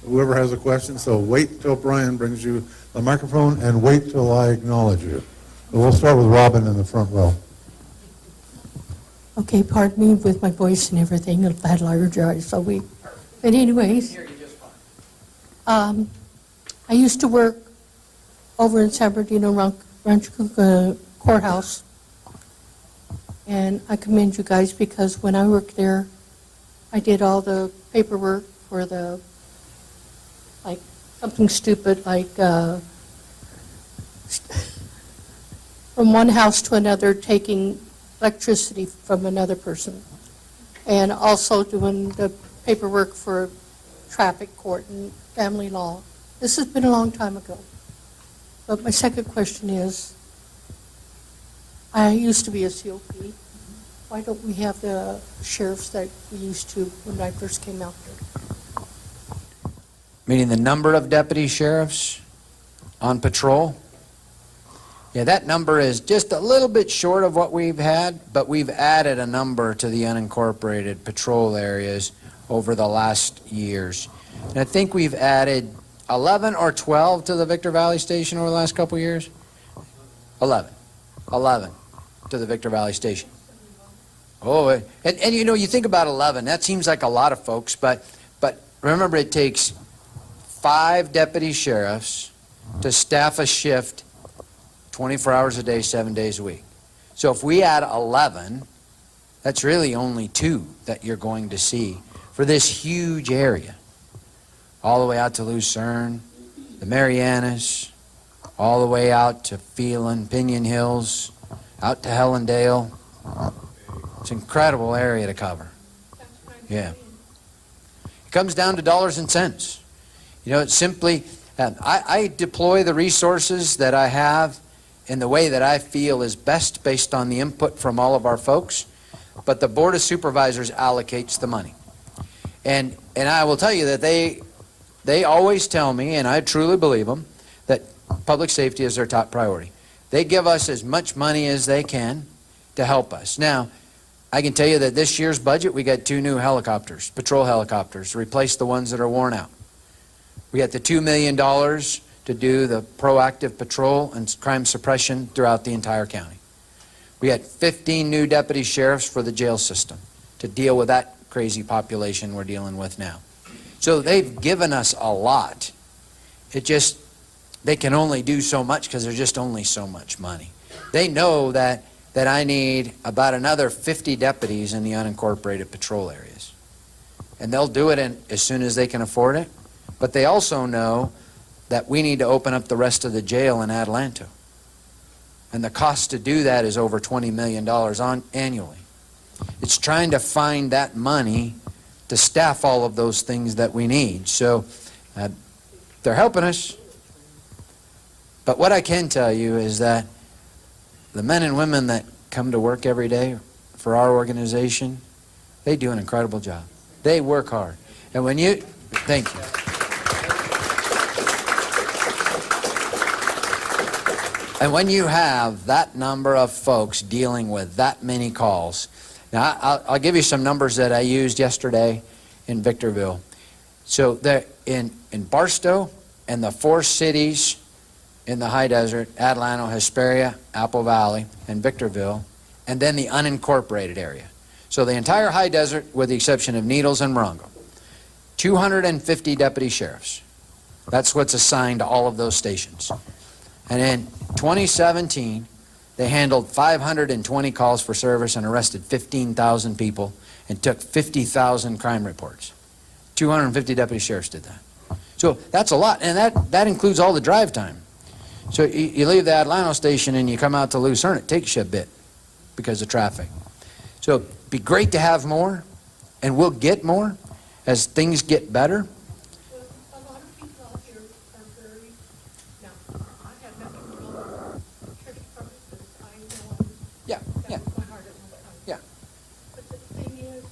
whoever has a question, so wait till Brian brings you the microphone and wait till I acknowledge you. We'll start with Robin in the front row. Okay, pardon me with my voice and everything. I've had laryngitis all week. But anyways, I used to work over in San Bernardino Rancho Courthouse, and I commend you guys because when I worked there, I did all the paperwork for something stupid like from one house to another, taking electricity from another person, and also doing the paperwork for traffic court and family law. This has been a long time ago. But my second question is, I used to be a COP. Why don't we have the sheriffs that we used to when I first came out here? Meaning the number of deputy sheriffs on patrol? Yeah, that number is just a little bit short of what we've had, but we've added a number to the unincorporated patrol areas over the last years. And I think we've added 11 or 12 to the Victor Valley Station over the last couple of years. 11 to the Victor Valley Station. Oh, and you know, you think about 11, that seems like a lot of folks, but remember, it takes 5 deputy sheriffs to staff a shift 24 hours a day, 7 days a week. So if we add 11, that's really only 2 that you're going to see for this huge area. All the way out to Lucerne, the Marianas, all the way out to Phelan, Pinion Hills, out to Hellendale. It's an incredible area to cover. Yeah. It comes down to dollars and cents. You know, it's simply, I deploy the resources that I have in the way that I feel is best based on the input from all of our folks, but the Board of Supervisors allocates the money. And I will tell you that they always tell me, and I truly believe them, that public safety is their top priority. They give us as much money as they can to help us. Now, I can tell you that this year's budget, we got 2 new helicopters, patrol helicopters, to replace the ones that are worn out. We got the $2 million to do the proactive patrol and crime suppression throughout the entire county. We got 15 new deputy sheriffs for the jail system to deal with that crazy population we're dealing with now. So they've given us a lot. It just, they can only do so much because there's just only so much money. They know that I need about another 50 deputies in the unincorporated patrol areas. And they'll do it as soon as they can afford it. But they also know that we need to open up the rest of the jail in Adelanto. And the cost to do that is over $20 million annually. It's trying to find that money to staff all of those things that we need. So they're helping us. But what I can tell you is that the men and women that come to work every day for our organization, they do an incredible job. They work hard. And when you, thank you. And when you have that number of folks dealing with that many calls, now I'll give you some numbers that I used yesterday in Victorville. So there in Barstow and the 4 cities in the high desert, Adelanto, Hesperia, Apple Valley, and Victorville, and then the unincorporated area. So the entire high desert, with the exception of Needles and Morongo, 250 deputy sheriffs. That's what's assigned to all of those stations. And in 2017, they handled 520 calls for service and arrested 15,000 people and took 50,000 crime reports. 250 deputy sheriffs did that. So that's a lot, and that includes all the drive time. So you leave the Adelanto station and you come out to Lucerne, it takes you a bit because of traffic. So it'd be great to have more, and we'll get more as things get better. A lot of people out here are very, now, I have nothing wrong with church premises, I know Yeah, yeah, that's my heart at my heart. yeah. But the thing is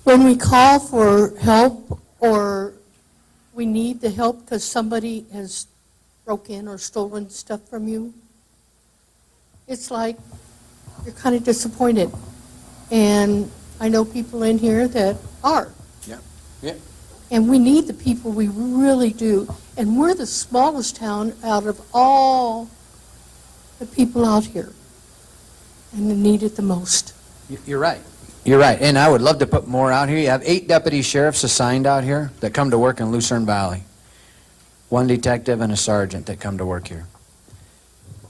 when we call for help, or we need the help because somebody has broke in or stolen stuff from you, it's like you're kind of disappointed. And I know people in here that are. Yeah, yeah. And we need the people, we really do. And we're the smallest town out of all the people out here, and they need it the most. You're right. You're right, and I would love to put more out here. You have 8 deputy sheriffs assigned out here that come to work in Lucerne Valley. 1 detective and a sergeant that come to work here.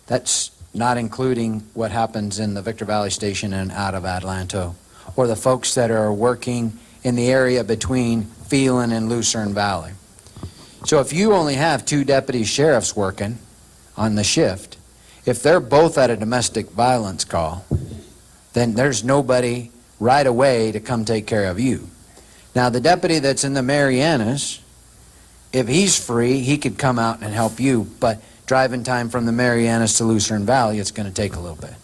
That's not including what happens in the Victor Valley Station and out of Adelanto, or the folks that are working in the area between Phelan and Lucerne Valley. So if you only have 2 deputy sheriffs working on the shift, if they're both at a domestic violence call, then there's nobody right away to come take care of you. Now, the deputy that's in the Marianas, if he's free, he could come out and help you, but driving time from the Marianas to Lucerne Valley, it's going to take a little bit.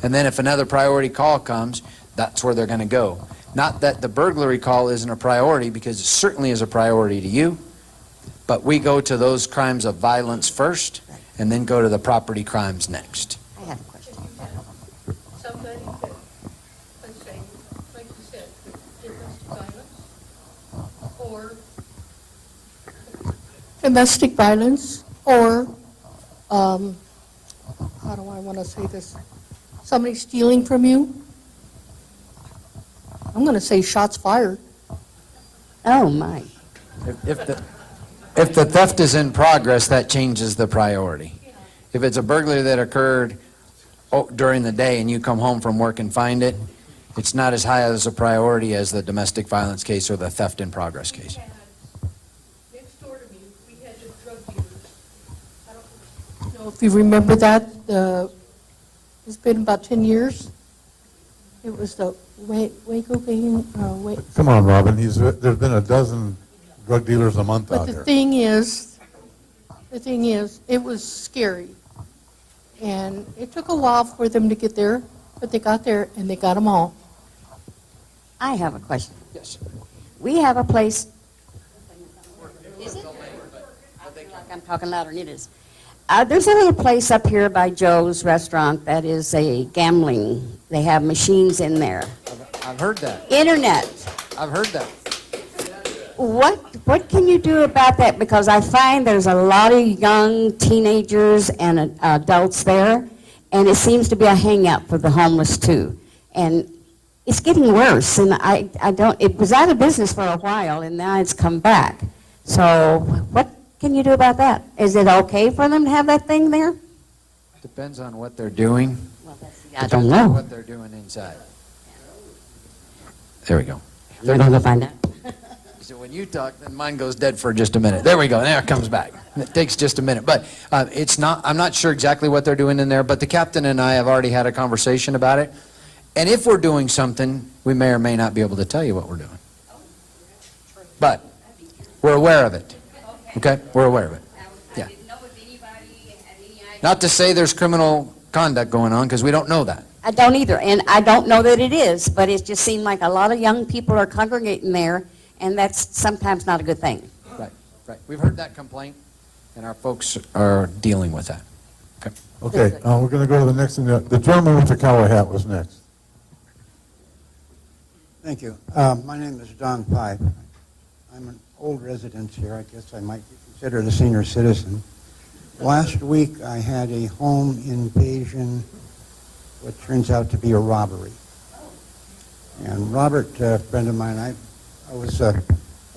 And then if another priority call comes, that's where they're going to go. Not that the burglary call isn't a priority, because it certainly is a priority to you, but we go to those crimes of violence first, and then go to the property crimes next. I have a question. Somebody that, let's say, like you said, domestic violence, or, how do I want to say this? Somebody stealing from you? I'm going to say shots fired. Oh, my. If the theft is in progress, that changes the priority. If it's a burglary that occurred during the day and you come home from work and find it, it's not as high as a priority as the domestic violence case or the theft in progress case. Next door to me, we had the drug dealers. I don't know if you remember that. It's been about 10 years. It was the Waco gang. Come on, Robin, there's been a dozen drug dealers a month But out the there. thing is, it was scary. And it took a while for them to get there, but they got there and they got them all. I have a question. Yes. We have a place. Is it? I'm talking louder than it is. There's a little place up here by Joe's Restaurant that is a gambling. They have machines in there. I've heard that. Internet. I've heard that. What can you do about that? Because I find there's a lot of young teenagers and adults there, and it seems to be a hangout for the homeless too. And it's getting worse, and it was out of business for a while, and now it's come back. So what can you do about that? Is it okay for them to have that thing there? Depends on what they're doing. Well, I don't Depends on know. what they're doing inside. There we go. We're going to find out. So when you talk, then mine goes dead for just a minute. There we go. There it comes back. It takes just a minute. But I'm not sure exactly what they're doing in there, but the captain and I have already had a conversation about it. And if we're doing something, we may or may not be able to tell you what we're doing. But we're aware of it. Okay? We're aware of it. Yeah. Not to say there's criminal conduct going on, because we don't know that. I don't either, and I don't know that it is, but it just seemed like a lot of young people are congregating there, and that's sometimes not a good thing. Right, right. We've heard that complaint, and our folks are dealing with that. Okay. Okay, we're going to go to the next thing. The gentleman with the cowboy hat was next. Thank you. My name is Don Pipe. I'm an old resident here. I guess I might be considered a senior citizen. Last week, I had a home invasion, what turns out to be a robbery. And Robert, a friend of mine, I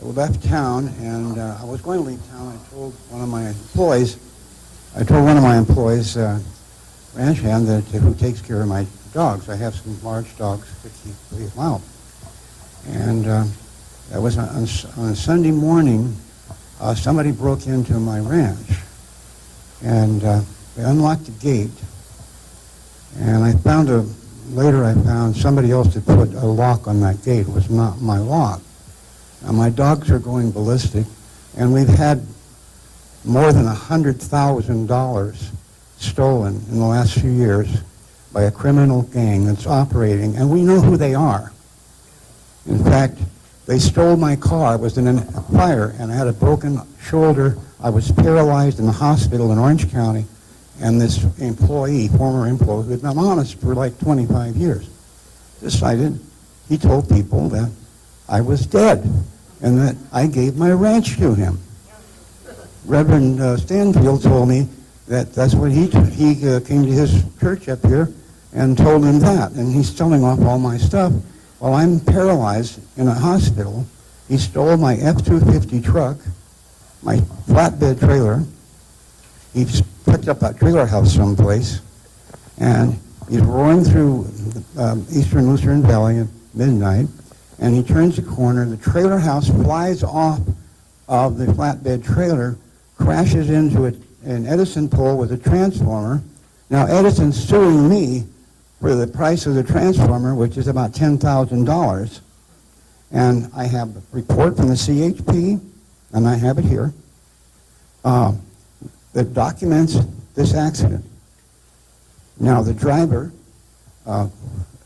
left town, and I was going to leave town. I told one of my employees, ranch hand, who takes care of my dogs. I have some large dogs to keep them out. And that was on a Sunday morning. Somebody broke into my ranch, and they unlocked the gate. And later I found somebody else had put a lock on that gate. It was not my lock. Now my dogs are going ballistic, and we've had more than $100,000 stolen in the last few years by a criminal gang that's operating, and we know who they are. In fact, they stole my car. It was in a fire, and I had a broken shoulder. I was paralyzed in the hospital in Orange County, and this former employee, who had been honest for like 25 years, he told people that I was dead and that I gave my ranch to him. Reverend Stanfield told me that that's what he came to his church up here and told him that, and he's selling off all my stuff. While I'm paralyzed in a hospital, he stole my F-250 truck, my flatbed trailer. He picked up a trailer house someplace, and he's roaring through eastern Lucerne Valley at midnight, and he turns the corner. The trailer house flies off of the flatbed trailer, crashes into an Edison pole with a transformer. Now Edison's suing me for the price of the transformer, which is about $10,000. And I have a report from the CHP, and I have it here, that documents this accident. Now, the driver in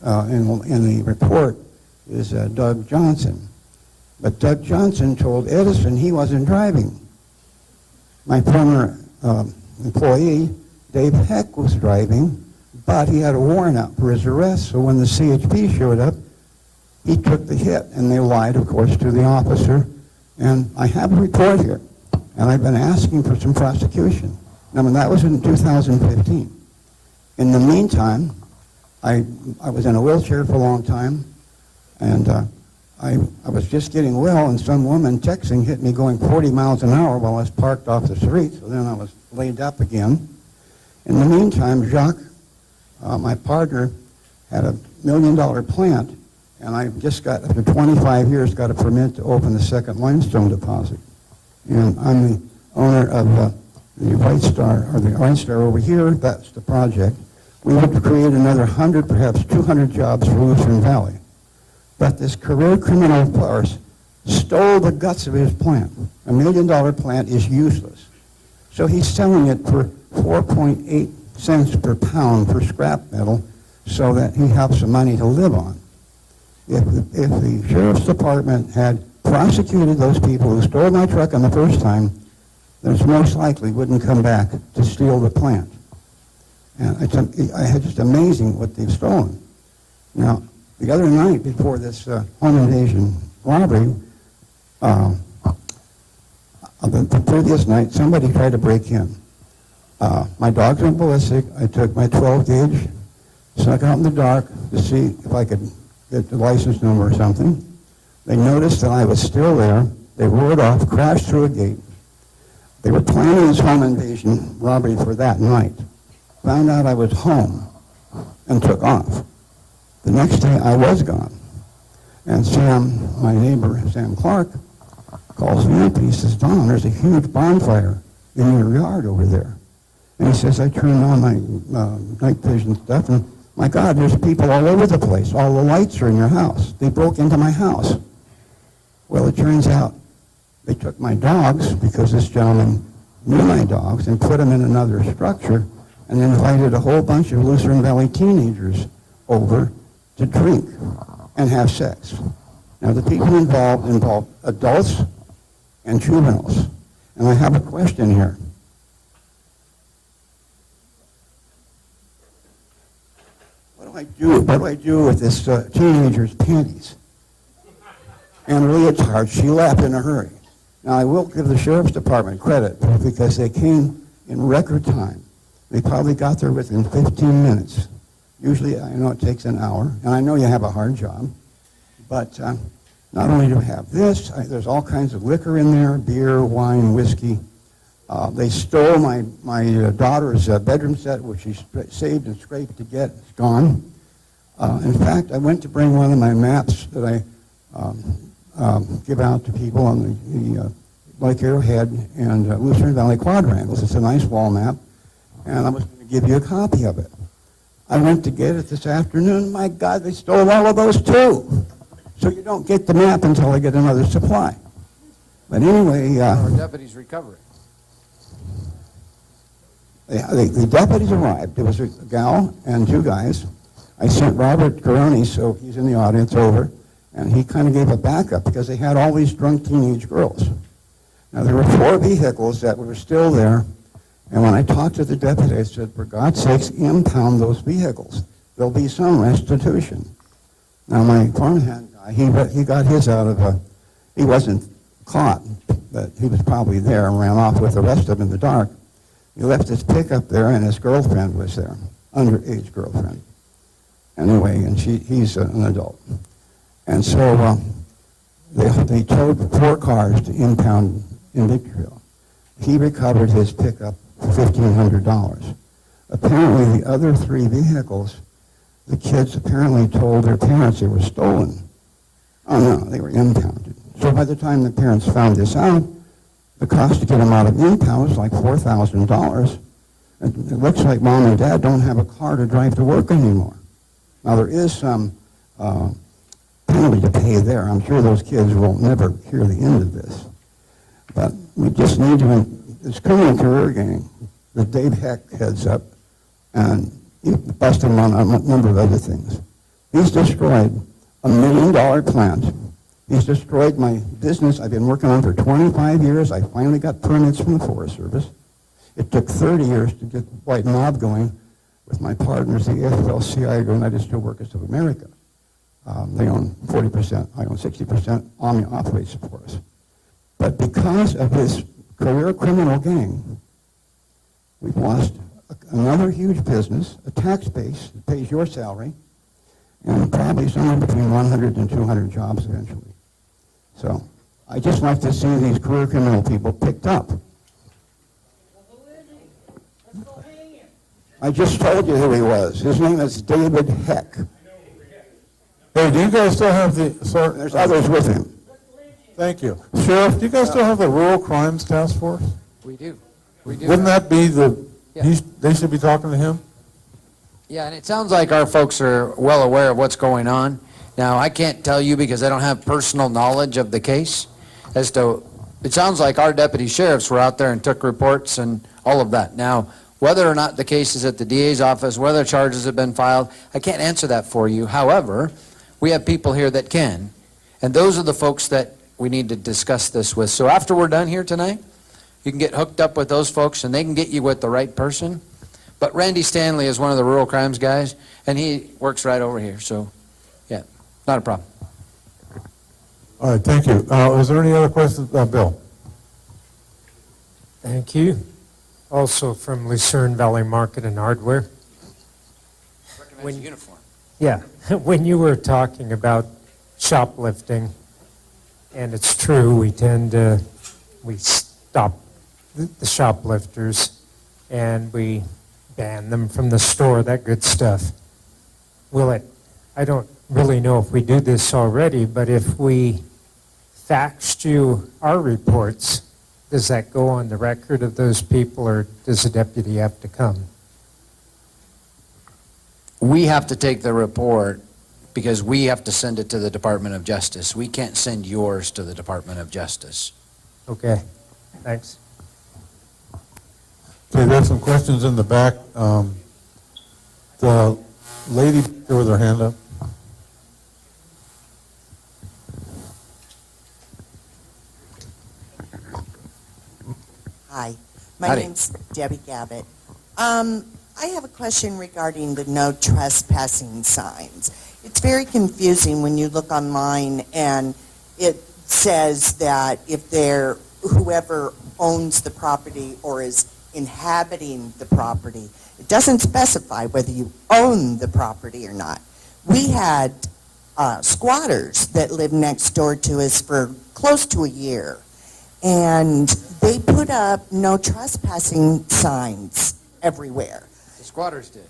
the report is Doug Johnson. But Doug Johnson told Edison he wasn't driving. My former employee, Dave Heck, was driving, but he had a warrant out for his arrest, so when the CHP showed up, he took the hit, and they lied, of course, to the officer. And I have a report here, and I've been asking for some prosecution. Now, that was in 2015. In the meantime, I was in a wheelchair for a long time, and I was just getting well, and some woman texting hit me going 40 miles an hour while I was parked off the street, so then I was laid up again. In the meantime, Jacques, my partner, had a $1 million plant, and I just got, after 25 years, got a permit to open the second limestone deposit. And I'm the owner of the White Star, or the White Star over here. That's the project. We hope to create another 100, perhaps 200 jobs for Lucerne Valley. But this career criminal of ours stole the guts of his plant. A $1 million plant is useless. So he's selling it for 4.8 cents per pound for scrap metal so that he has some money to live on. If the Sheriff's Department had prosecuted those people who stole my truck on the first time, then it's most likely wouldn't come back to steal the plant. And it's just amazing what they've stolen. Now, the other night before this home invasion robbery, the previous night, somebody tried to break in. My dogs went ballistic. I took my 12 gauge, snuck out in the dark to see if I could get the license number or something. They noticed that I was still there. They roared off, crashed through a gate. They were planning this home invasion robbery for that night. Found out I was home and took off. The next day I was gone. And Sam, my neighbor, Sam Clark, calls me up and he says, Don, there's a huge bonfire in your yard over there. And he says, I turned on my night vision stuff, and my God, there's people all over the place. All the lights are in your house. They broke into my house. Well, it turns out they took my dogs, because this gentleman knew my dogs, and put them in another structure, and invited a whole bunch of Lucerne Valley teenagers over to drink and have sex. Now, the people involved adults and juveniles. And I have a question here. What do I do with this teenager's panties? And a leotard? She left in a hurry. Now, I will give the Sheriff's Department credit because they came in record time. They probably got there within 15 minutes. Usually, I know it takes an hour, and I know you have a hard job. But not only do we have this, there's all kinds of liquor in there, beer, wine, whiskey. They stole my daughter's bedroom set, which she saved and scraped to get. It's gone. In fact, I went to bring one of my maps that I give out to people on the Lake Arrowhead and Lucerne Valley quadrangles. It's a nice wall map, and I was going to give you a copy of it. I went to get it this afternoon. My God, they stole all of those too. So you don't get the map until I get another supply. But anyway... Our deputies recover it. The deputies arrived. There was a gal and two guys. I sent Robert Garoni, so he's in the audience, over, and he kind of gave a backup because they had all these drunk teenage girls. Now, there were 4 vehicles that were still there, and when I talked to the deputy, I said, for God's sakes, impound those vehicles. There'll be some restitution. Now, my farmhand guy, he got his out of he wasn't caught, but he was probably there and ran off with the rest of them in the dark. He left his pickup there, and his girlfriend was there, underage girlfriend. Anyway, and he's an adult. And so they towed 4 cars to impound in Victorville. He recovered his pickup for $1,500. Apparently, the other 3 vehicles, the kids apparently told their parents they were stolen. Oh, no, they were impounded. So by the time the parents found this out, The cost to get them out of impound is like $4,000. It looks like mom and dad don't have a car to drive to work anymore. Now, there is some penalty to pay there. I'm sure those kids will never hear the end of this. But we just need to, this criminal career gang that Dave Heck heads up, and he busted him on a number of other things. He's destroyed $1 million plant. He's destroyed my business I've been working on for 25 years. I finally got permits from the Forest Service. It took 30 years to get White Knob going with my partners, the AFL-CIO, United Steelworkers of America. They own 40%, I own 60%. Omni operates for us. But because of this career criminal gang, we've lost another huge business, a tax base that pays your salary, and probably somewhere between 100 and 200 jobs eventually. So I just like to see these career criminal people picked up. I just told you who he was. His name is David Heck. Hey, do you guys still have the, sir? There's others with him. Thank you. Sheriff, do you guys still have the Rural Crimes Task Force? We do. We do. Wouldn't that be the, Yeah. they should be talking to him? Yeah, and it sounds like our folks are well aware of what's going on. Now, I can't tell you because I don't have personal knowledge of the case as to, it sounds like our deputy sheriffs were out there and took reports and all of that. Now, whether or not the case is at the DA's office, whether charges have been filed, I can't answer that for you. However, we have people here that can, and those are the folks that we need to discuss this with. So after we're done here tonight, you can get hooked up with those folks and they can get you with the right person. But Randy Stanley is one of the rural crimes guys, and he works right over here. So, yeah, not a problem. All right, thank you. Is there any other questions? Bill? Thank you. Also from Lucerne Valley Market and Hardware. Recommends uniform. Yeah, when you were talking about shoplifting, and it's true, we stop the shoplifters and we ban them from the store, that good stuff. I don't really know if we do this already, but if we faxed you our reports, does that go on the record of those people, or does the deputy have to come? We have to take the report because we have to send it to the Department of Justice. We can't send yours to the Department of Justice. Okay, thanks. Okay, there's some questions in the back. The lady there with her hand up. Hi, my Howdy. name's Debbie Gavitt. I have a question regarding the no trespassing signs. It's very confusing when you look online and it says that if whoever owns the property or is inhabiting the property, it doesn't specify whether you own the property or not. We had squatters that lived next door to us for close to a year, and they put up no trespassing signs everywhere. The squatters did.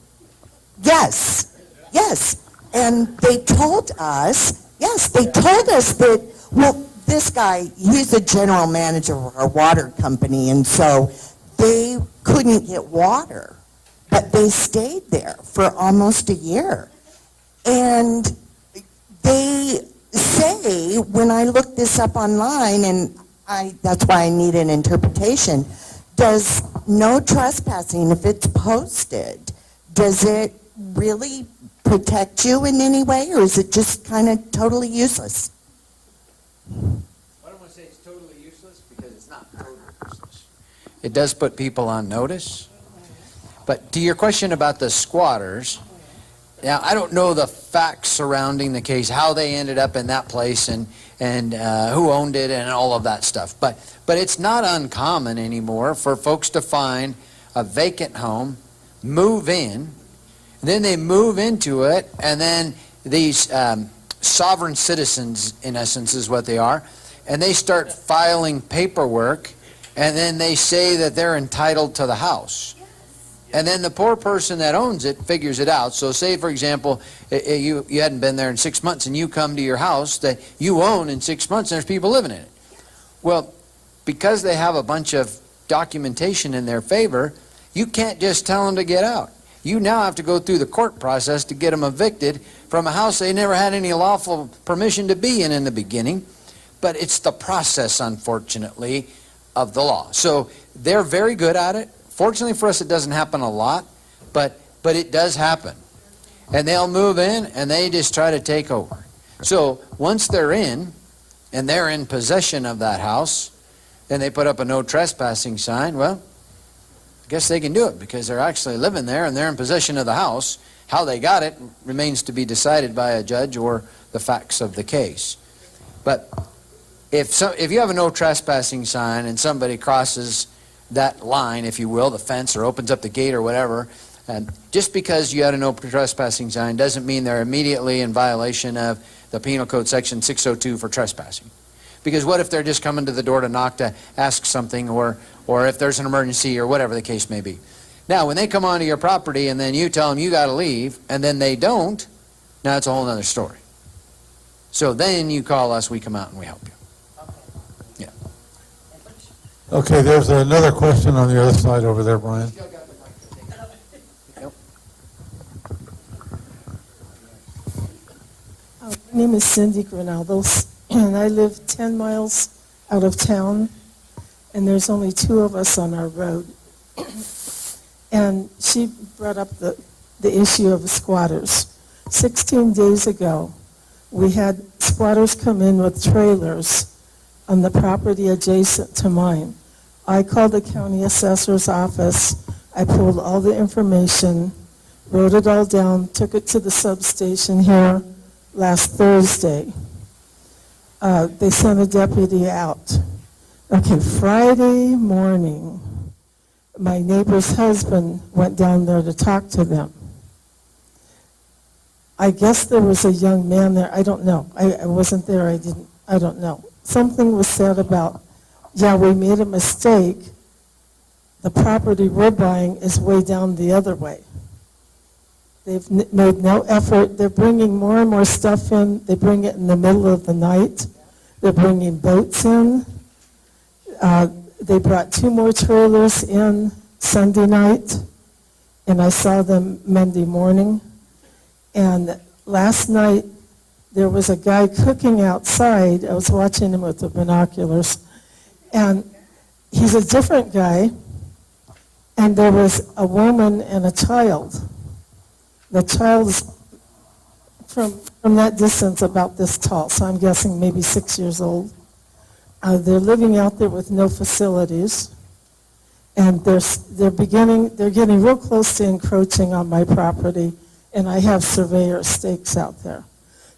Yes, yes. And they told us that, well, this guy, he's the general manager of our water company, and so they couldn't get water, but they stayed there for almost a year. And they say, when I looked this up online, and that's why I need an interpretation, does no trespassing, if it's posted, does it really protect you in any way, or is it just kind of totally useless? I don't want to say it's totally useless because it's not totally useless. It does put people on notice. But to your question about the squatters, now I don't know the facts surrounding the case, how they ended up in that place and who owned it and all of that stuff. But it's not uncommon anymore for folks to find a vacant home, move in, then they move into it, and then these sovereign citizens, in essence, is what they are, and they start filing paperwork, and then they say that they're entitled to the house. And then the poor person that owns it figures it out. So say, for example, you hadn't been there in 6 months, and you come to your house that you own in 6 months, and there's people living in it. Well, because they have a bunch of documentation in their favor, you can't just tell them to get out. You now have to go through the court process to get them evicted from a house they never had any lawful permission to be in the beginning. But it's the process, unfortunately, of the law. So they're very good at it. Fortunately for us, it doesn't happen a lot, but it does happen. And they'll move in, and they just try to take over. So once they're in, and they're in possession of that house, and they put up a no trespassing sign, well, I guess they can do it because they're actually living there and they're in possession of the house. How they got it remains to be decided by a judge or the facts of the case. But if you have a no trespassing sign and somebody crosses that line, if you will, the fence, or opens up the gate or whatever, and just because you had a no trespassing sign doesn't mean they're immediately in violation of the Penal Code Section 602 for trespassing. Because what if they're just coming to the door to knock to ask something, or if there's an emergency or whatever the case may be. Now, when they come onto your property and then you tell them you got to leave, and then they don't, now it's a whole other story. So then you call us, we come out and we help you. Yeah. Okay, there's another question on the other side over there, Brian. My name is Cindy Grinaldos, and I live 10 miles out of town, and there's only 2 of us on our road. And she brought up the issue of squatters. 16 days ago, we had squatters come in with trailers on the property adjacent to mine. I called the county assessor's office. I pulled all the information, wrote it all down, took it to the substation here last Thursday. They sent a deputy out. Okay, Friday morning, my neighbor's husband went down there to talk to them. I guess there was a young man there. I don't know. I wasn't there. I don't know. Something was said about, yeah, we made a mistake. The property we're buying is way down the other way. They've made no effort. They're bringing more and more stuff in. They bring it in the middle of the night. They're bringing boats in. They brought 2 more trailers in Sunday night, and I saw them Monday morning. And last night, there was a guy cooking outside. I was watching him with the binoculars, and he's a different guy, and there was a woman and a child. The child's from that distance about this tall, so I'm guessing maybe 6 years old. They're living out there with no facilities, and they're getting real close to encroaching on my property, and I have surveyor stakes out there.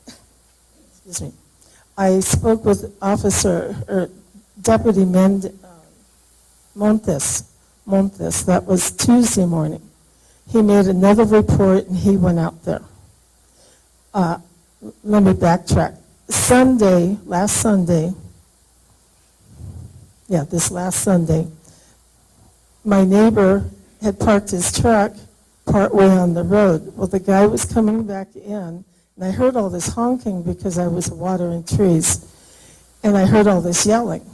Excuse me. I spoke with Deputy Montes. That was Tuesday morning. He made another report, and he went out there. Let me backtrack. Last Sunday, my neighbor had parked his truck partway on the road. Well, the guy was coming back in, and I heard all this honking because I was watering trees, and I heard all this yelling.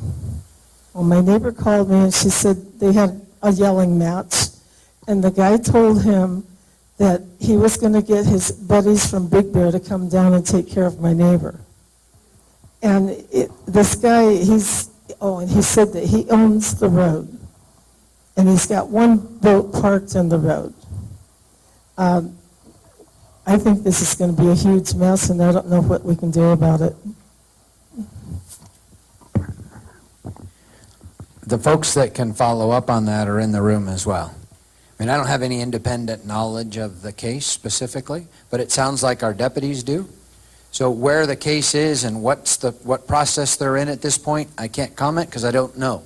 Well, my neighbor called me, and she said they had a yelling match, and the guy told him that he was going to get his buddies from Big Bear to come down and take care of my neighbor. And this guy, and he said that he owns the road, and he's got 1 boat parked in the road. I think this is going to be a huge mess, and I don't know what we can do about it. The folks that can follow up on that are in the room as well. I mean, I don't have any independent knowledge of the case specifically, but it sounds like our deputies do. So where the case is and what process they're in at this point, I can't comment because I don't know.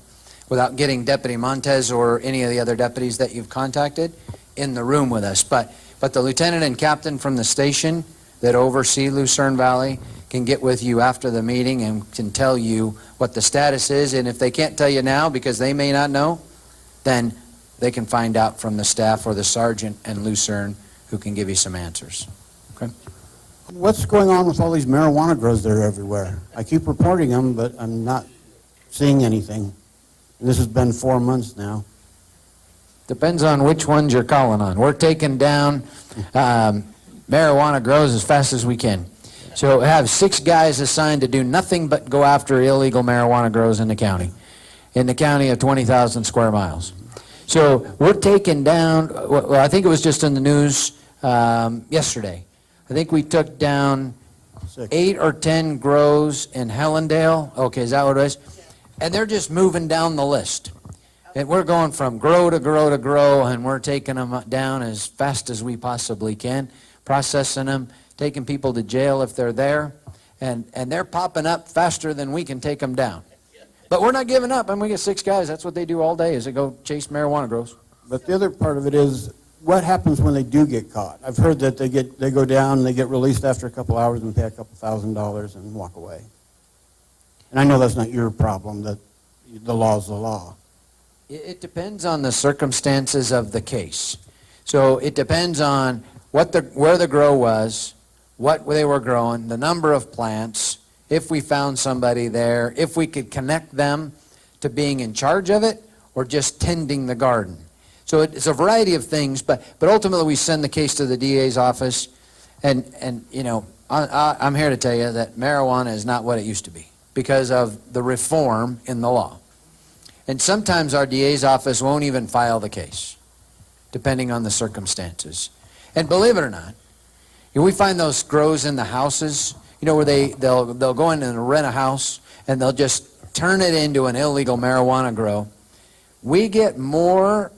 Without getting Deputy Montes or any of the other deputies that you've contacted in the room with us. But the lieutenant and captain from the station that oversee Lucerne Valley can get with you after the meeting and can tell you what the status is. And if they can't tell you now because they may not know, then they can find out from the staff or the sergeant and Lucerne who can give you some answers. Okay? What's going on with all these marijuana grows that are everywhere? I keep reporting them, but I'm not seeing anything. And this has been 4 months now. Depends on which ones you're calling on. We're taking down marijuana grows as fast as we can. So have 6 guys assigned to do nothing but go after illegal marijuana grows in the county of 20,000 square miles. So we're taking down, well, I think it was just in the news yesterday. I think we took down 8 or 10 grows in Hellendale. Okay, is that what it is? And they're just moving down the list. And we're going from grow to grow to grow, and we're taking them down as fast as we possibly can, processing them, taking people to jail if they're there, and they're popping up faster than we can take them down. But we're not giving up. I mean, we get 6 guys. That's what they do all day, is they go chase marijuana grows. But the other part of it is, what happens when they do get caught? I've heard that they go down, they get released after a couple hours and pay a couple $1,000s and walk away. And I know that's not your problem, that the law's the law. It depends on the circumstances of the case. So it depends on where the grow was, what they were growing, the number of plants, if we found somebody there, if we could connect them to being in charge of it or just tending the garden. So it's a variety of things, but ultimately we send the case to the DA's office, and you know, I'm here to tell you that marijuana is not what it used to be because of the reform in the law. And sometimes our DA's office won't even file the case, depending on the circumstances. And believe it or not, we find those grows in the houses, you know, where they'll go in and rent a house, and they'll just turn it into an illegal marijuana grow. We get more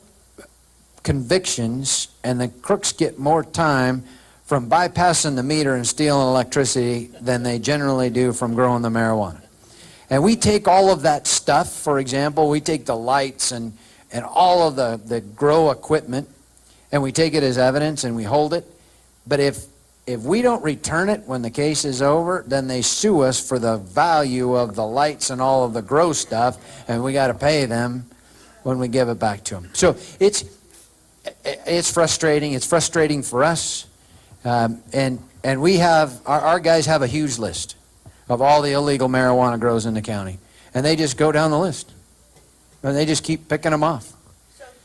convictions, and the crooks get more time from bypassing the meter and stealing electricity than they generally do from growing the marijuana. And we take all of that stuff, for example, we take the lights and all of the grow equipment, and we take it as evidence and we hold it. But if we don't return it when the case is over, then they sue us for the value of the lights and all of the grow stuff, and we got to pay them when we give it back to them. So it's frustrating. It's frustrating for us. And we have, our guys have a huge list of all the illegal marijuana grows in the county. And they just go down the list. And they just keep picking them off.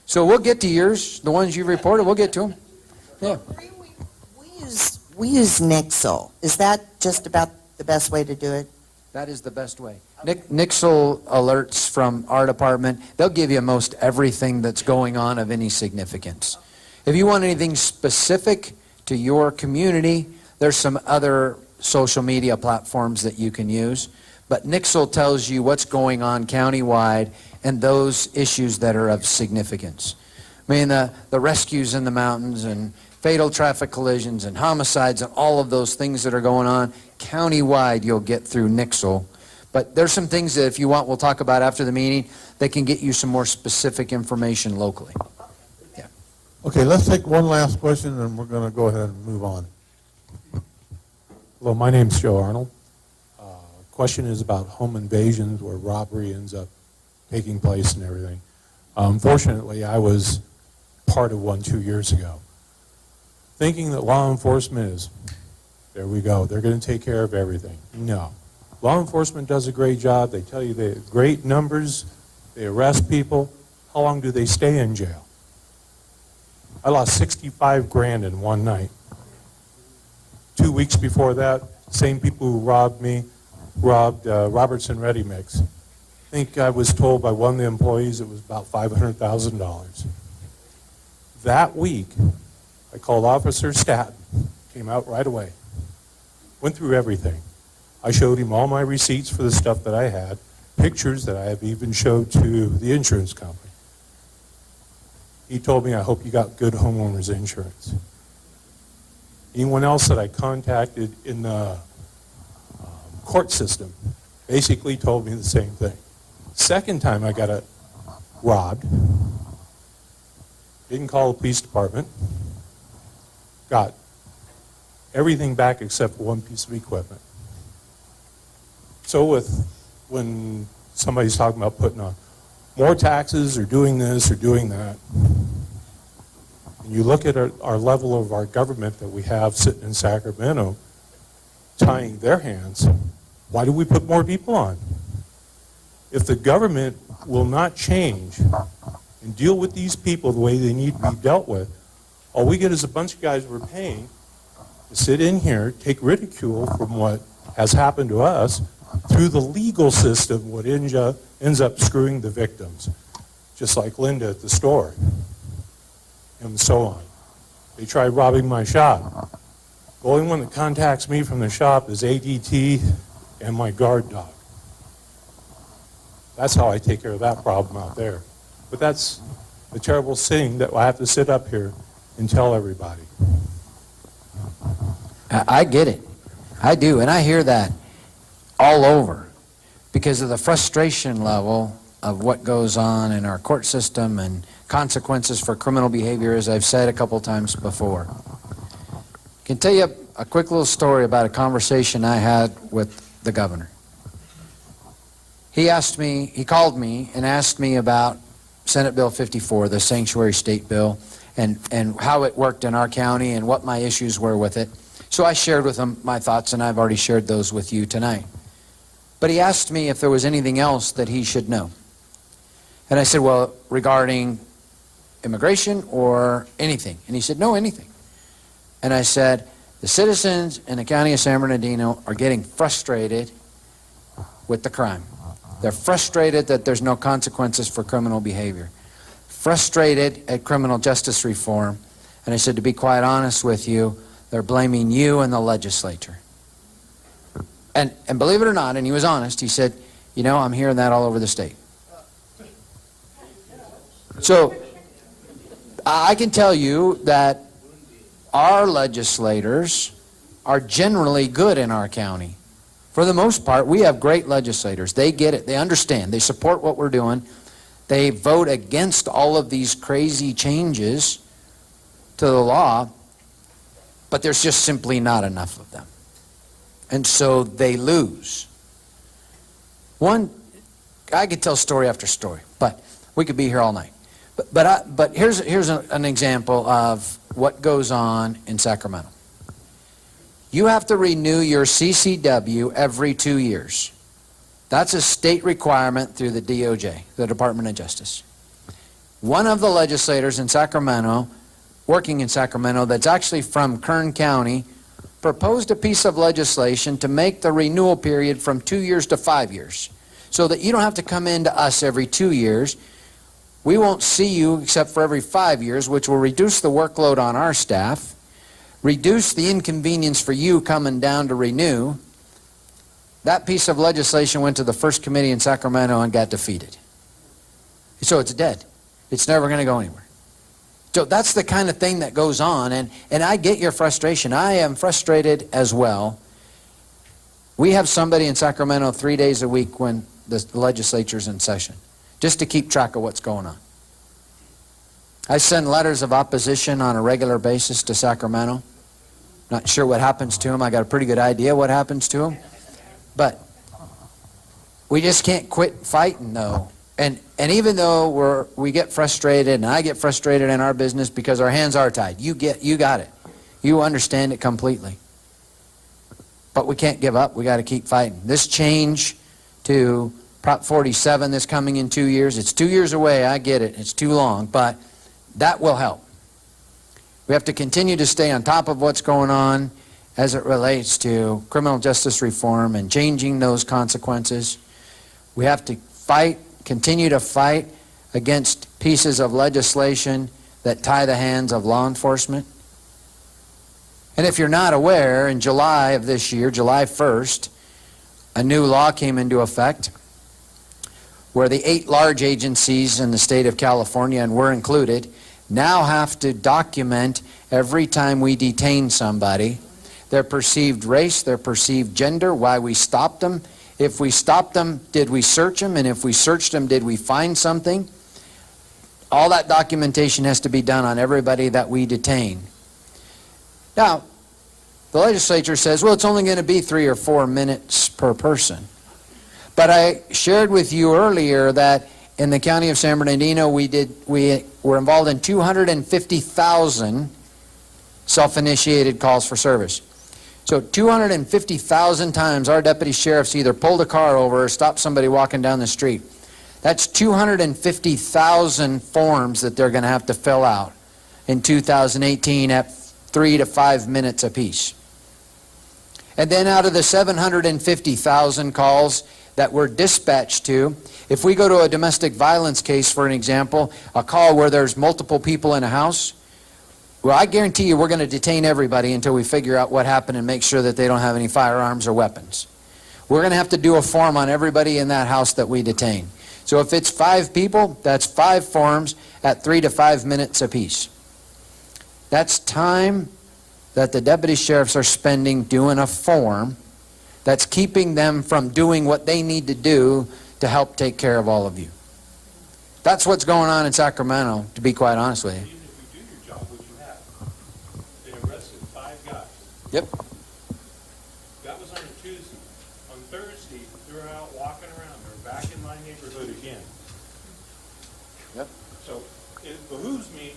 So we'll get to yours, the ones you reported, we'll get to them. Yeah. We use Nixle. Is that just about the best way to do it? That is the best way. Nixle alerts from our department, they'll give you most everything that's going on of any significance. If you want anything specific to your community, there's some other social media platforms that you can use. But Nixle tells you what's going on countywide and those issues that are of significance. I mean, the rescues in the mountains and fatal traffic collisions and homicides and all of those things that are going on, countywide you'll get through Nixle. But there's some things that if you want we'll talk about after the meeting that can get you some more specific information locally. Yeah. Okay, let's take one last question, and we're going to go ahead and move on. Hello, my name's Joe Arnold. Question is about home invasions where robbery ends up taking place and everything. Fortunately, I was part of one 2 years ago. Thinking that law enforcement is, there we go, they're going to take care of everything. No. Law enforcement does a great job. They tell you they have great numbers. They arrest people. How long do they stay in jail? I lost 65 grand in one night. 2 weeks before that, same people who robbed me, robbed Robertson Ready Mix. I think I was told by one of the employees it was about $500,000. That week, I called Officer Statton, came out right away, went through everything. I showed him all my receipts for the stuff that I had, pictures that I have even showed to the insurance company. He told me, I hope you got good homeowners insurance. Anyone else that I contacted in the court system basically told me the same thing. Second time I got robbed, didn't call the police department, got everything back except for one piece of equipment. So when somebody's talking about putting on more taxes or doing this or doing that, and you look at our level of our government that we have sitting in Sacramento, tying their hands, why do we put more people on? If the government will not change and deal with these people the way they need to be dealt with, all we get is a bunch of guys we're paying to sit in here, take ridicule from what has happened to us through the legal system, what ends up screwing the victims, just like Linda at the store, and so on. They tried robbing my shop. The only one that contacts me from the shop is ADT and my guard dog. That's how I take care of that problem out there. But that's a terrible thing that I have to sit up here and tell everybody. I get it. I do, and I hear that all over because of the frustration level of what goes on in our court system and consequences for criminal behavior, as I've said a couple times before. I can tell you a quick little story about a conversation I had with the governor. He called me and asked me about Senate Bill 54, the sanctuary state bill, and how it worked in our county and what my issues were with it. So I shared with him my thoughts, and I've already shared those with you tonight. But he asked me if there was anything else that he should know. And I said, well, regarding immigration or anything? And he said, no, anything. And I said, the citizens in the county of San Bernardino are getting frustrated with the crime. They're frustrated that there's no consequences for criminal behavior. Frustrated at criminal justice reform. And I said, to be quite honest with you, they're blaming you and the legislature. And believe it or not, and he was honest, he said, you know, I'm hearing that all over the state. So I can tell you that our legislators are generally good in our county. For the most part, we have great legislators. They get it. They understand. They support what we're doing. They vote against all of these crazy changes to the law, but there's just simply not enough of them. And so they lose. I could tell story after story, but we could be here all night. But here's an example of what goes on in Sacramento. You have to renew your CCW every 2 years. That's a state requirement through the DOJ, the Department of Justice. One of the legislators in Sacramento, working in Sacramento, that's actually from Kern County, proposed a piece of legislation to make the renewal period from 2 years to 5 years, so that you don't have to come into us every 2 years. We won't see you except for every 5 years, which will reduce the workload on our staff, reduce the inconvenience for you coming down to renew. That piece of legislation went to the first committee in Sacramento and got defeated. So it's dead. It's never going to go anywhere. So that's the kind of thing that goes on, and I get your frustration. I am frustrated as well. We have somebody in Sacramento 3 days a week when the legislature's in session, just to keep track of what's going on. I send letters of opposition on a regular basis to Sacramento. Not sure what happens to them. I got a pretty good idea what happens to them. But we just can't quit fighting, though. And even though we get frustrated, and I get frustrated in our business because our hands are tied. You got it. You understand it completely. But we can't give up. We got to keep fighting. This change to Prop 47 that's coming in 2 years, it's 2 years away. I get it. It's too long. But that will help. We have to continue to stay on top of what's going on as it relates to criminal justice reform and changing those consequences. We have to continue to fight against pieces of legislation that tie the hands of law enforcement. And if you're not aware, in July of this year, July 1st, a new law came into effect where the 8 large agencies in the state of California, and we're included, now have to document every time we detain somebody their perceived race, their perceived gender, why we stopped them. If we stopped them, did we search them? And if we searched them, did we find something? All that documentation has to be done on everybody that we detain. Now, the legislature says, well, it's only going to be 3 or 4 minutes per person. But I shared with you earlier that in the county of San Bernardino, we were involved in 250,000 self-initiated calls for service. So 250,000 times our deputy sheriffs either pulled a car over or stopped somebody walking down the street. That's 250,000 forms that they're going to have to fill out in 2018 at 3 to 5 minutes apiece. And then out of the 750,000 calls that were dispatched to, if we go to a domestic violence case, for an example, a call where there's multiple people in a house, well, I guarantee you we're going to detain everybody until we figure out what happened and make sure that they don't have any firearms or weapons. We're going to have to do a form on everybody in that house that we detain. So if it's 5 people, that's 5 forms at 3 to 5 minutes apiece. That's time that the deputy sheriffs are spending doing a form that's keeping them from doing what they need to do to help take care of all of you. That's what's going on in Sacramento, to be quite honest with you. Even if you do your job, which you have, they arrested 5 guys. Yep. That was on a Tuesday. On Thursday, they were out walking around. They're back in my neighborhood again. Yep. So it behooves me,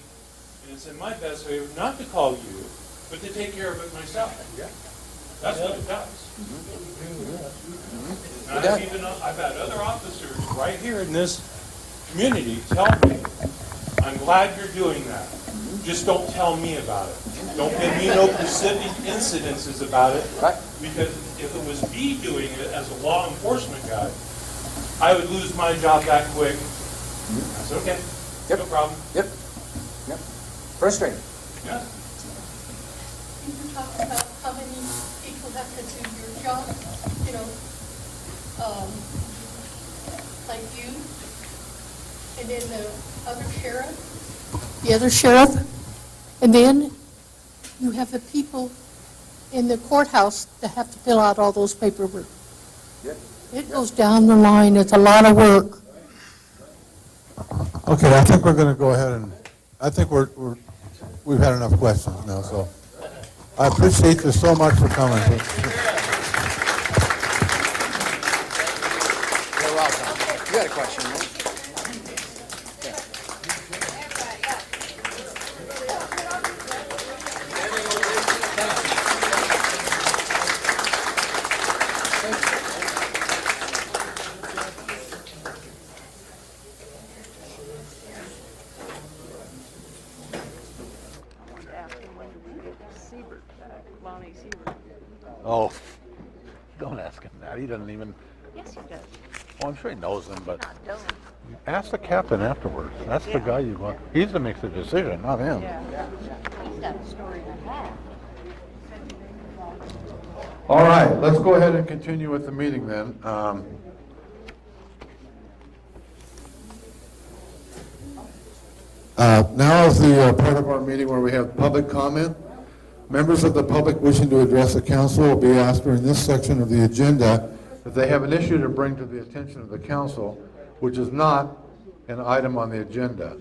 and it's in my best favor, not to call you, but to take care of it myself. That's what it does. And I've had other officers right here in this community tell me, I'm glad you're doing that. Just don't tell me about it. Don't give me no specific incidences about it. Because if it was me doing it as a law enforcement guy, I would lose my job that quick. I said, okay, no problem. Yep. Frustrating. Yeah. You were talking about how many people have to do your job, you know, like you, and then the other sheriff, and then you have the people in the courthouse that have to fill out all those paperwork. It goes down the line, it's a lot of work. Okay, I think we're going to go ahead and, I think we've had enough questions now, so I appreciate you so much for coming. You're welcome. You got a question, right? Oh, don't ask him that. He doesn't even, Yes, he does. well, I'm sure he knows them, but Not dumb. ask the captain afterwards. That's the Yeah. guy you want. He's the makes the decision, not him. He's got a story to have. All right, let's go ahead and continue with the meeting then. Now is the part of our meeting where we have public comment. Members of the public wishing to address the council will be asked during this section of the agenda if they have an issue to bring to the attention of the council, which is not an item on the agenda.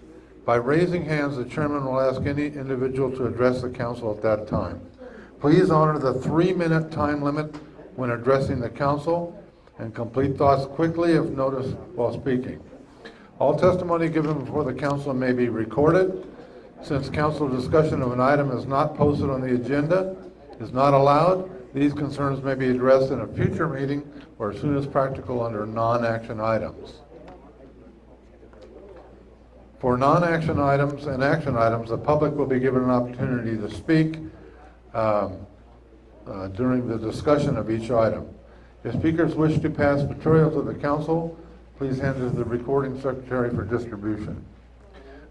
By raising hands, the chairman will ask any individual to address the council at that time. Please honor the 3-minute time limit when addressing the council and complete thoughts quickly if noticed while speaking. All testimony given before the council may be recorded. Since council discussion of an item is not posted on the agenda, is not allowed, these concerns may be addressed in a future meeting or as soon as practical under non-action items. For non-action items and action items, the public will be given an opportunity to speak during the discussion of each item. If speakers wish to pass material to the council, please hand it to the recording secretary for distribution.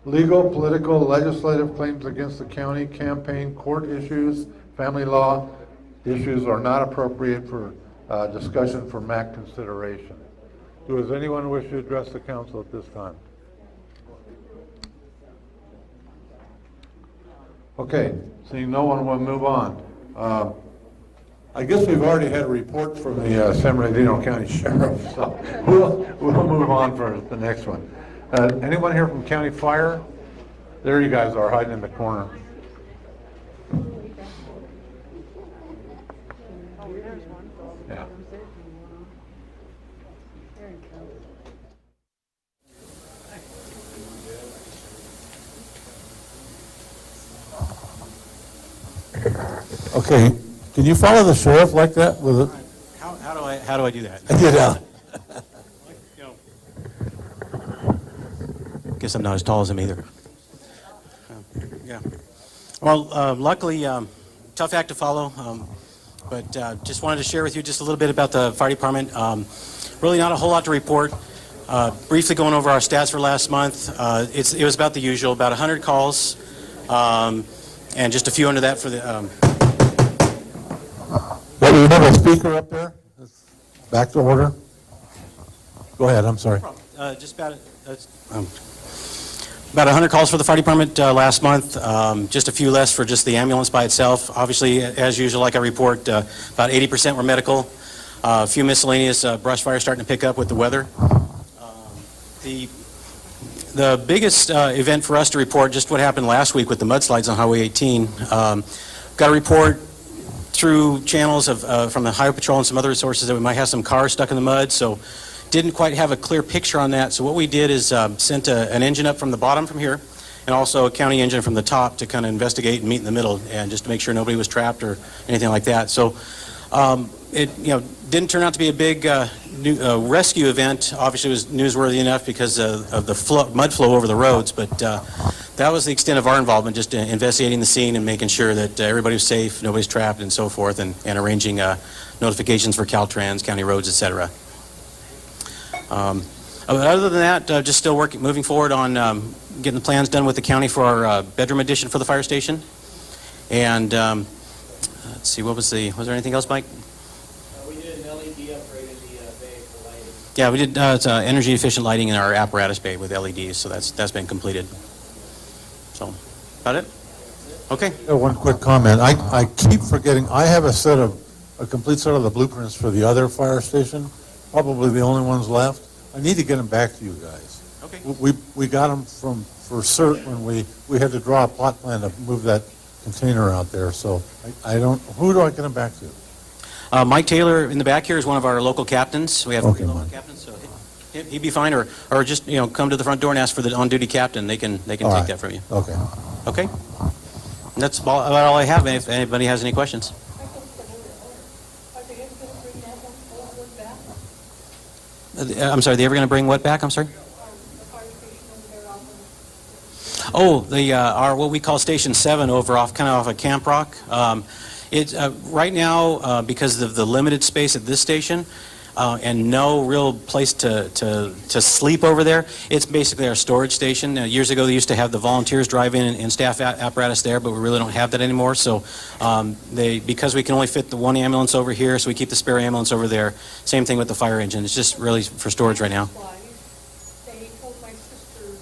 Legal, political, legislative claims against the county, campaign, court issues, family law issues are not appropriate for discussion for MAC consideration. Does anyone wish to address the council at this time? Okay, seeing no one, we'll move on. I guess we've already had reports from the San Bernardino County Sheriff, so we'll move on for the next one. Anyone here from County Fire? There you guys are, hiding in the corner. Yeah. Okay, can you follow the sheriff like that with it? How do I do that? Get out. You know, Guess I'm not as tall as him either. Yeah. Well, luckily, tough act to follow, but just wanted to share with you just a little bit about the fire department. Really not a whole lot to report. Briefly going over our stats for last month, it was about the usual, about 100 calls, and just a few under that for the... Well, we have a speaker up there. Back to order. Go ahead, I'm sorry. Just about 100 calls for the fire department last month, just a few less for just the ambulance by itself. Obviously, as usual, like I report, about 80% were medical. A few miscellaneous brush fires starting to pick up with the weather. The biggest event for us to report, just what happened last week with the mudslides on Highway 18. Got a report through channels from the Highway Patrol and some other sources that we might have some cars stuck in the mud, so didn't quite have a clear picture on that. So what we did is sent an engine up from the bottom from here, and also a county engine from the top to kind of investigate and meet in the middle, and just to make sure nobody was trapped or anything like that. So it didn't turn out to be a big rescue event. Obviously, it was newsworthy enough because of the mud flow over the roads, but that was the extent of our involvement, just investigating the scene and making sure that everybody was safe, nobody's trapped, and so forth, and arranging notifications for Caltrans, county roads, etc. Other than that, just still moving forward on getting the plans done with the county for our bedroom addition for the fire station. And let's see, was there anything else, Mike? We did an LED upgrade in the bay for lighting. Yeah, we did energy efficient lighting in our apparatus bay with LEDs, so that's been completed. So, about it? Okay. One quick comment. I keep forgetting, I have a complete set of the blueprints for the other fire station, probably the only ones left. I need to get them back to you guys. Okay. We got them for cert when we had to draw a plot plan to move that container out there, so who do I get them back to? Mike Taylor in the back here is one of our local captains. We have Okay, local Mike. captains, so he'd be fine, or just come to the front door and ask for the on-duty captain. They can take All right. that from you. Okay. Okay. And that's about all I have. If anybody has any questions. I'm sorry. They ever going to bring what back? I'm sorry. Oh, our what we call Station 7 kind of off of Camp Rock. It's right now because of the limited space at this station and no real place to sleep over there. It's basically our storage station. Years ago, they used to have the volunteers drive in and staff apparatus there, but we really don't have that anymore. So because we can only fit the one ambulance over here, so we keep the spare ambulance over there. Same thing with the fire engine. It's just really for storage right now. They told my sister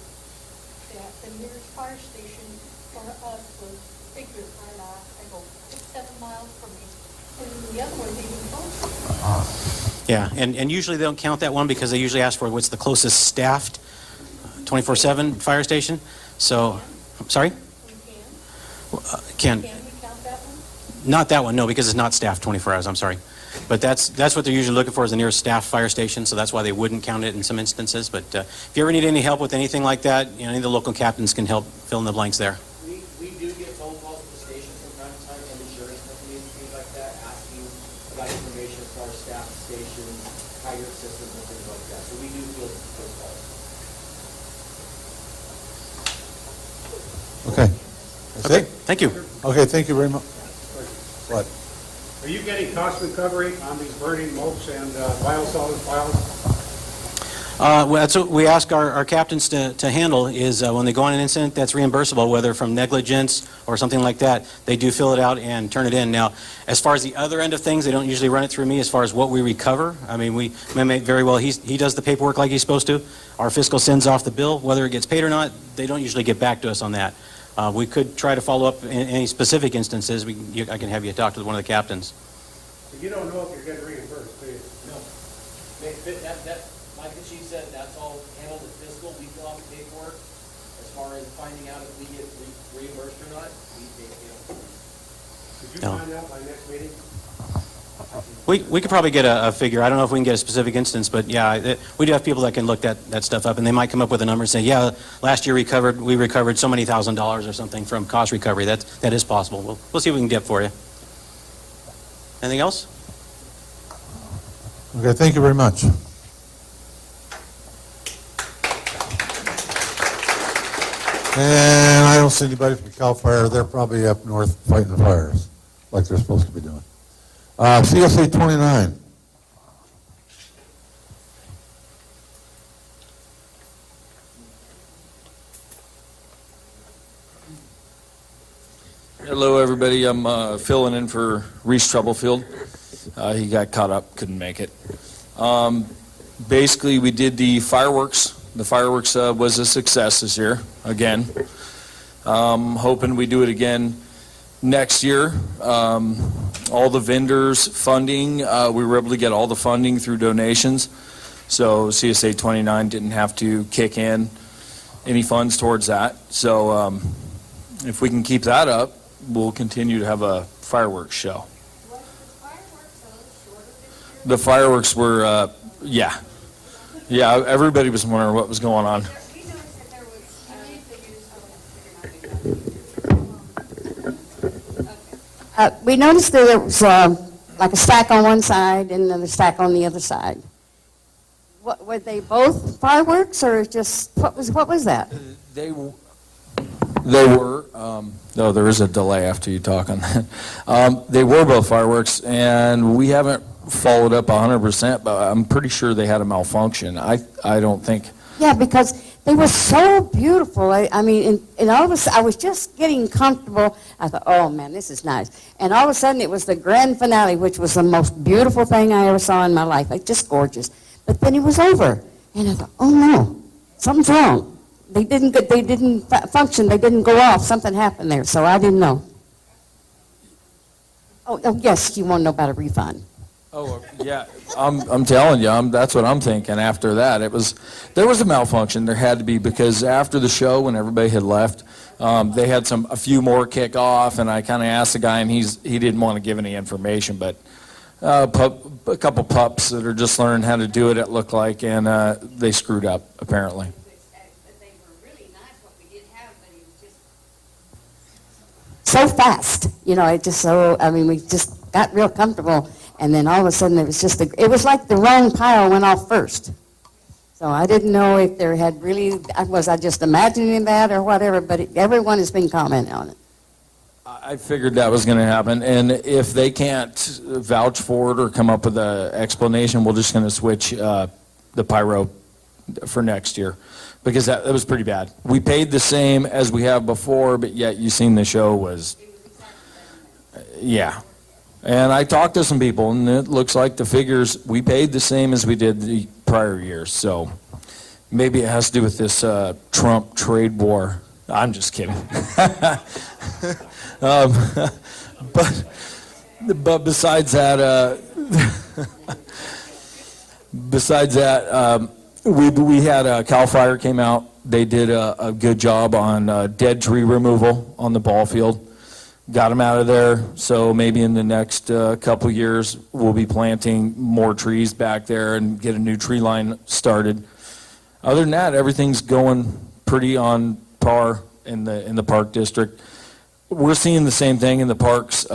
that the nearest fire station for us was Figure, and I go 6-7 miles from me, and the other one's even closer. Yeah, and usually they don't count that one because they usually ask for what's the closest staffed 24/7 fire station. So, I'm sorry? Can Can we count that one? not that one, no, because it's not staffed 24 hours, I'm sorry. But that's what they're usually looking for is the nearest staffed fire station, so that's why they wouldn't count it in some instances. But if you ever need any help with anything like that, any of the local captains can help fill in the blanks there. We do get phone calls from the station from time to time from insurance companies and things like that, asking about information as far as staff stations, hydrant systems and things like that. So we do field those calls. Okay. That's it? Thank you. Okay, thank you very much. What? Are you getting cost recovery on these burning mulch and biosolids piles? Well, that's what we ask our captains to handle is when they go on an incident that's reimbursable, whether from negligence or something like that, they do fill it out and turn it in. Now, as far as the other end of things, they don't usually run it through me as far as what we recover. I mean, we may very well, he does the paperwork like he's supposed to. Our fiscal sends off the bill. Whether it gets paid or not, they don't usually get back to us on that. We could try to follow up in any specific instances. I can have you talk to one of the captains. So you don't know if you're getting reimbursed, do you? No. Like the chief said, that's all handled at fiscal. We fill out the paperwork. As far as finding out if we get reimbursed or not, we take it. Could you No. find out by next meeting? We could probably get a figure. I don't know if we can get a specific instance, but yeah, we do have people that can look that stuff up, and they might come up with a number and say, yeah, last year we recovered so many $1,000s or something from cost recovery. That is possible. We'll see what we can get for you. Anything else? Okay, thank you very much. And I don't see anybody from CAL FIRE. They're probably up north fighting the fires like they're supposed to be doing. CSA 29. Hello, everybody. I'm filling in for Reese Troublefield. He got caught up, couldn't make it. Basically, we did the fireworks. The fireworks was a success this year, again. Hoping we do it again next year. All the vendors, funding, we were able to get all the funding through donations. So CSA 29 didn't have to kick in any funds towards that. So if we can keep that up, we'll continue to have a fireworks show. The fireworks were, yeah, everybody was wondering what was going on. We noticed that there was like a stack on one side and another stack on the other side. Were they both fireworks or just, what was that? They were, no, there is a delay after you talk on that. They were both fireworks, and we haven't followed up 100%, but I'm pretty sure they had a malfunction. I don't think. Yeah, because they were so beautiful. I mean, and all of a sudden, I was just getting comfortable. I thought, oh man, this is nice. And all of a sudden, it was the grand finale, which was the most beautiful thing I ever saw in my life. Like, just gorgeous. But then it was over, and I thought, oh no, something's wrong. They didn't function. They didn't go off. Something happened there, so I didn't know. Oh yes, you want to know about a refund. Oh, yeah, I'm telling you, that's what I'm thinking. After that, there was a malfunction. There had to be, because after the show, when everybody had left, they had a few more kick off, and I kind of asked the guy, and he didn't want to give any information, but a couple pups that are just learning how to do it, it looked like, and they screwed up, apparently. So fast, you know, we just got real comfortable, and then all of a sudden it was like the wrong pile went off first. So I didn't know if there had really, was I just imagining that or whatever, but everyone has been commenting on it. I figured that was going to happen, and if they can't vouch for it or come up with an explanation, we're just going to switch the pyro for next year, because that was pretty bad. We paid the same as we have before, but yet you seen the show was, yeah. And I talked to some people, and it looks like the figures, we paid the same as we did the prior years, so maybe it has to do with this Trump trade war. I'm just kidding. But besides that, we had CAL FIRE came out. They did a good job on dead tree removal on the ball field. Got them out of there. So maybe in the next couple years, we'll be planting more trees back there and get a new tree line started. Other than that, everything's going pretty on par in the park district. We're seeing the same thing in the parks.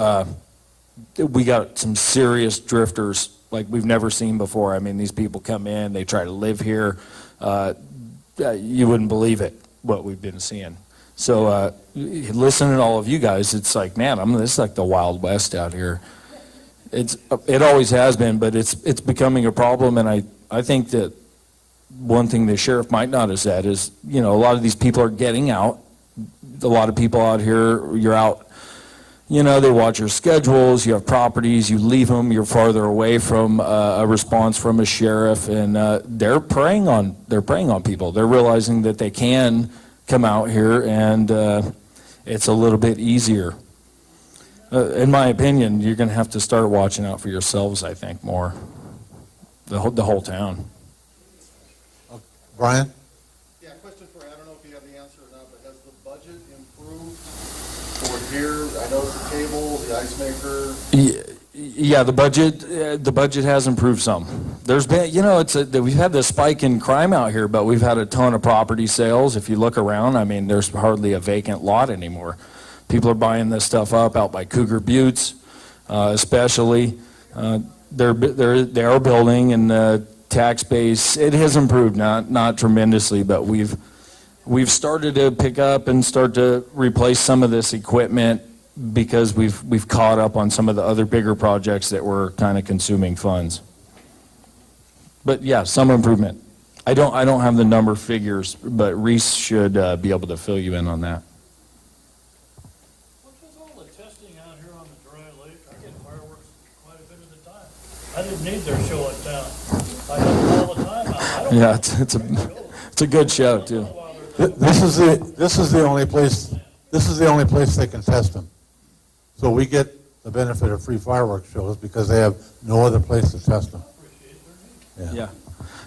We got some serious drifters like we've never seen before. I mean, these people come in, they try to live here. You wouldn't believe it, what we've been seeing. So listening to all of you guys, it's like, man, this is like the Wild West out here. It always has been, but it's becoming a problem, and I think that one thing the sheriff might not have said is, a lot of these people are getting out. A lot of people out here, you're out, they watch your schedules, you have properties, you leave them, you're farther away from a response from a sheriff, and they're preying on people. They're realizing that they can come out here, and it's a little bit easier. In my opinion, you're going to have to start watching out for yourselves, I think, more. The whole town. Brian? Yeah, question for you. I don't know if you have the answer or not, but has the budget improved for here? I know the table, the ice maker. Yeah, the budget has improved some. There's been, we've had this spike in crime out here, but we've had a ton of property sales. If you look around, I mean, there's hardly a vacant lot anymore. People are buying this stuff up out by Cougar Buttes, especially. They are building, and tax base, it has improved, not tremendously, but we've We've started to pick up and start to replace some of this equipment because we've caught up on some of the other bigger projects that were kind of consuming funds. But yeah, some improvement. I don't have the number figures, but Reese should be able to fill you in on that. What's with all the testing out here on the dry lake? I get fireworks quite a bit of the time. I didn't need their show in town. I have them all the time. I don't Yeah, it's a good show too. This is the only place they can test them. So we get the benefit of free fireworks shows because they have no other place to test them.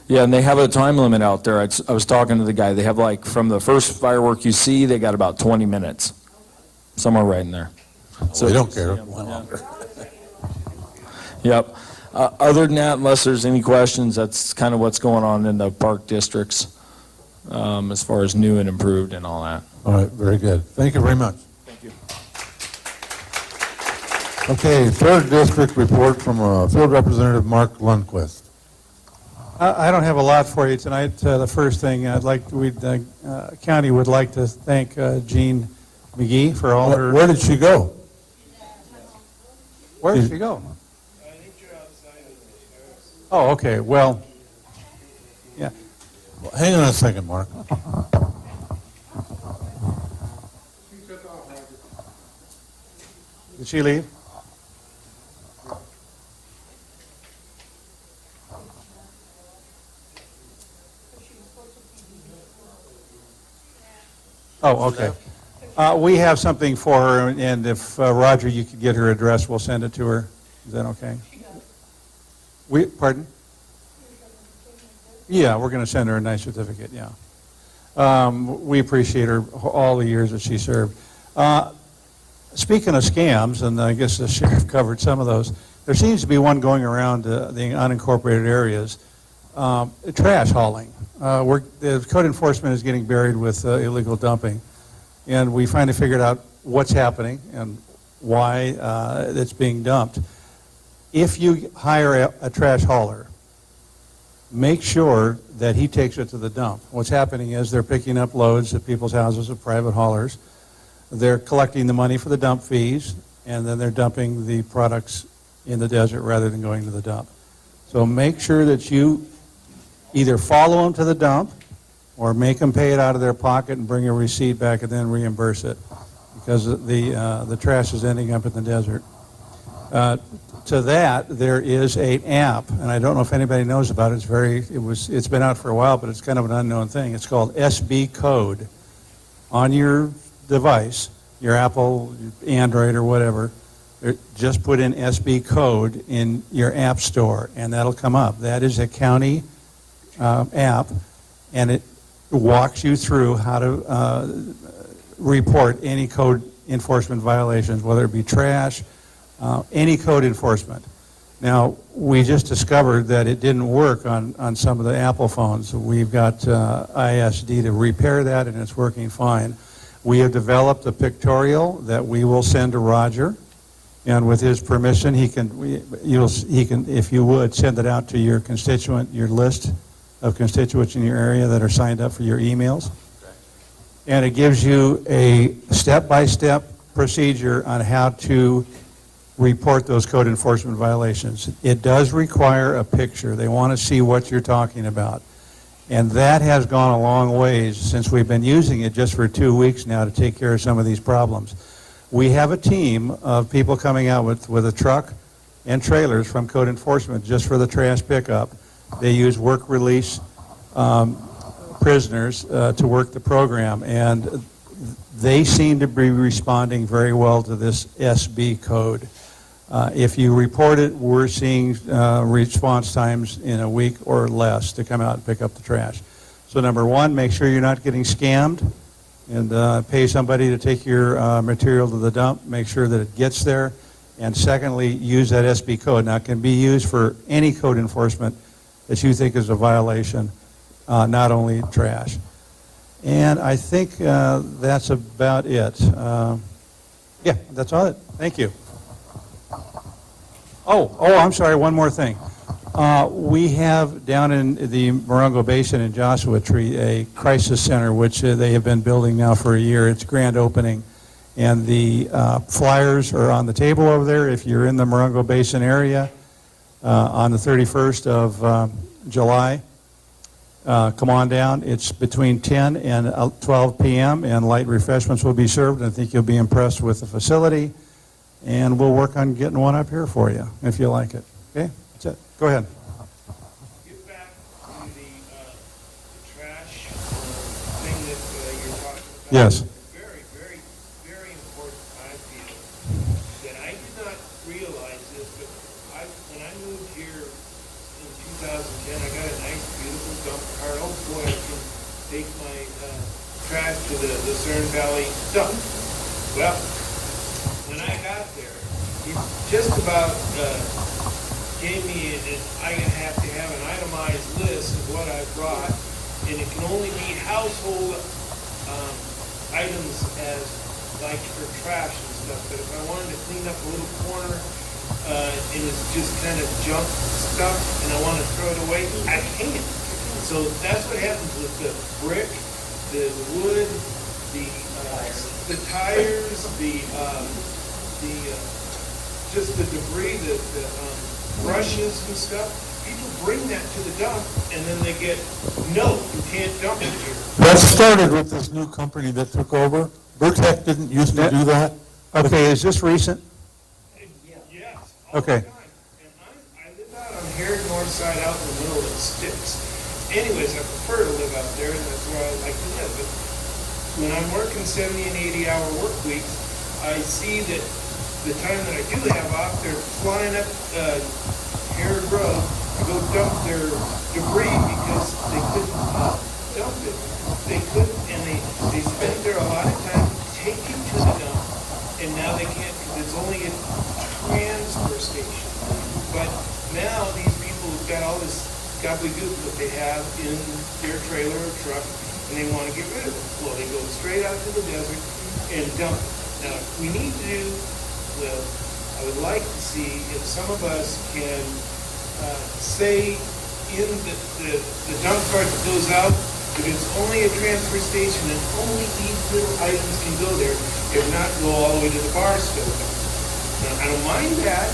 Yeah, and they have a time limit out there. I was talking to the guy. They have like from the first firework you see, they got about 20 minutes, somewhere right in there. So they don't care. Yep. Other than that, unless there's any questions, that's kind of what's going on in the park districts as far as new and improved and all that. All right, very good. Thank you very much. Thank you. Okay, third district report from Field Representative Mark Lundquist. I don't have a lot for you tonight. The first thing county would like to thank Jean McGee for all her. Where did she go? Where did she go? Oh, okay. Well, yeah. Well, hang on a second, Mark. Did she leave? Oh, okay. We have something for her, and if, Roger, you could get her address, we'll send it to her. Is that okay? Pardon? Yeah, we're going to send her a nice certificate, yeah. We appreciate her, all the years that she served. Speaking of scams, and I guess the sheriff covered some of those, there seems to be one going around the unincorporated areas, trash hauling. The code enforcement is getting buried with illegal dumping, and we finally figured out what's happening and why it's being dumped. If you hire a trash hauler, make sure that he takes it to the dump. What's happening is they're picking up loads at people's houses of private haulers. They're collecting the money for the dump fees, and then they're dumping the products in the desert rather than going to the dump. So make sure that you either follow them to the dump or make them pay it out of their pocket and bring a receipt back and then reimburse it, because the trash is ending up in the desert. To that, there is an app, and I don't know if anybody knows about it. It's been out for a while, but it's kind of an unknown thing. It's called SB Code. On your device, your Apple, your Android, or whatever, just put in SB Code in your app store, and that'll come up. That is a county app, and it walks you through how to report any code enforcement violations, whether it be trash, any code enforcement. Now, we just discovered that it didn't work on some of the Apple phones. We've got ISD to repair that, and it's working fine. We have developed a pictorial that we will send to Roger, and with his permission, he can, if you would, send it out to your constituent, your list of constituents in your area that are signed up for your emails. And it gives you a step-by-step procedure on how to report those code enforcement violations. It does require a picture. They want to see what you're talking about. And that has gone a long ways since we've been using it just for 2 weeks now to take care of some of these problems. We have a team of people coming out with a truck and trailers from code enforcement just for the trash pickup. They use work release prisoners to work the program, and they seem to be responding very well to this SB code. If you report it, we're seeing response times in a week or less to come out and pick up the trash. So number one, make sure you're not getting scammed, and pay somebody to take your material to the dump. Make sure that it gets there. And secondly, use that SB code. Now, it can be used for any code enforcement that you think is a violation, not only trash. And I think that's about it. Yeah, that's all it. Thank you. Oh, I'm sorry, one more thing. We have down in the Morongo Basin in Joshua Tree a crisis center, which they have been building now for a year. It's grand opening. And the flyers are on the table over there. If you're in the Morongo Basin area on the 31st of July, come on down. It's between 10 and 12 p.m. and light refreshments will be served. I think you'll be impressed with the facility. And we'll work on getting one up here for you if you like it. Okay? That's it. Go ahead. Get back to the trash thing that you're talking about. Yes. Very, very, very important, I feel. That I did not realize this, but when I moved here in 2010, I got a nice, beautiful dump cart. Oh boy, I can take my trash to the Lucerne Valley dump. Well, when I got there, he just about gave me I'm going to have an itemized list of what I brought, and it can only be household items as like for trash and stuff. But if I wanted to clean up a little corner and it's just kind of junk stuff and I want to throw it away, I can't. So that's what happens with the brick, the wood, the tires, just the debris, the brushes and stuff. People bring that to the dump, and then they get, no, you can't dump it here. That started with this new company that took over. Vertec didn't used to do that. Okay, is this recent? Yes. Okay. And I live out on Harrod North Side, out in the middle of the sticks. Anyways, I prefer to live out there, and that's where I like to live. But when I'm working 70 and 80-hour work weeks, I see that the time that I do have off, they're flying up Harrod Road to go dump their debris because they couldn't dump it. They couldn't, and they spent there a lot of time taking to the dump, and now they can't because it's only a transfer station. But now these people have got all this gobbledygook that they have in their trailer or truck, and they want to get rid of it. Well, they go straight out to the desert and dump it. Now, we need to do, well, I would like to see if some of us can say in the dump cart that goes out that it's only a transfer station and only these little items can go there, if not go all the way to the bar stove. Now, I don't mind that,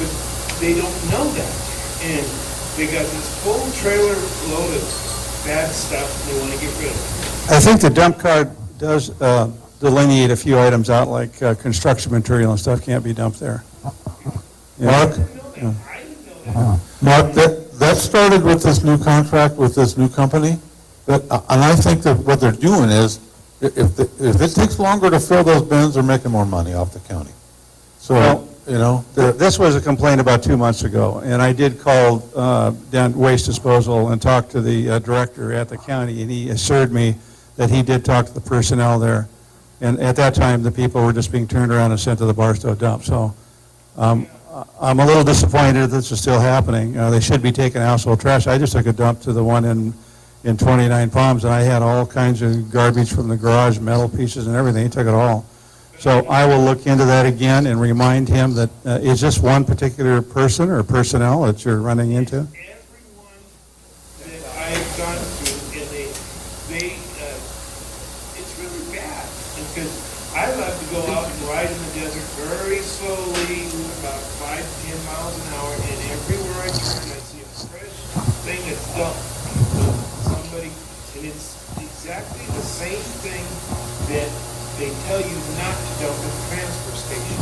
but they don't know that. And they got this full trailer load of bad stuff and they want to get rid of it. I think the dump card does delineate a few items out, like construction material and stuff can't be dumped there. Mark? Mark, that started with this new contract with this new company. And I think that what they're doing is, if it takes longer to fill those bins, they're making more money off the county. So, This was a complaint about 2 months ago, and I did call down Waste Disposal and talk to the director at the county, and he assured me that he did talk to the personnel there. And at that time, the people were just being turned around and sent to the Barstow dump. So I'm a little disappointed that this is still happening. They should be taking household trash. I just took a dump to the one in 29 Palms, and I had all kinds of garbage from the garage, metal pieces and everything. He took it all. So I will look into that again and remind him that, is this one particular person or personnel that you're running into? Everyone that I've gone to, and it's really bad. Because I love to go out and ride in the desert very slowly, about 5 to 10 miles an hour, and everywhere I turn, I see a fresh thing that's dumped. Somebody, and it's exactly the same thing that they tell you not to dump at the transfer station.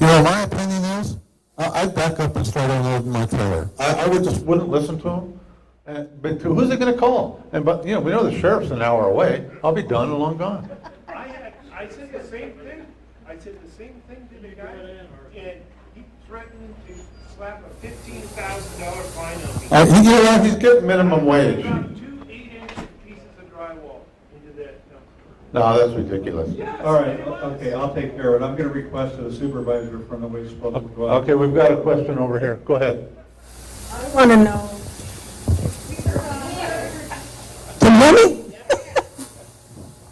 My opinion is, I'd back up and start unloading my trailer. I wouldn't listen to them. But who's it going to call? But we know the sheriff's an hour away. I'll be done and long gone. I said the same thing. I said the same thing to the guy, and he threatened to slap a $15,000 fine on me. He's getting minimum wage. He got 2 8-inch pieces of drywall into that dump. No, that's ridiculous. All right, okay, I'll take care of it. I'm going to request that a supervisor from the Waste Disposal go out. Okay, we've got a question over here. Go ahead. I want to know. Can you hear me?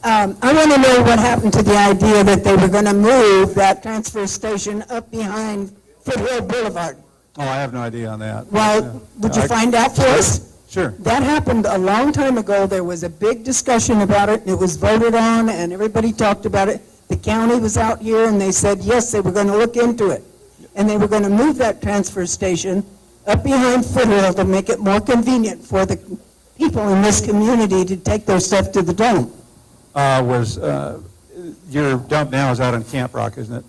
I want to know what happened to the idea that they were going to move that transfer station up behind Foothill Boulevard. Oh, I have no idea on that. Well, would you find out for us? Sure. That happened a long time ago. There was a big discussion about it, and it was voted on, and everybody talked about it. The county was out here, and they said, yes, they were going to look into it. And they were going to move that transfer station up behind Foothill to make it more convenient for the people in this community to take their stuff to the dome. Your dump now is out on Camp Rock, isn't it?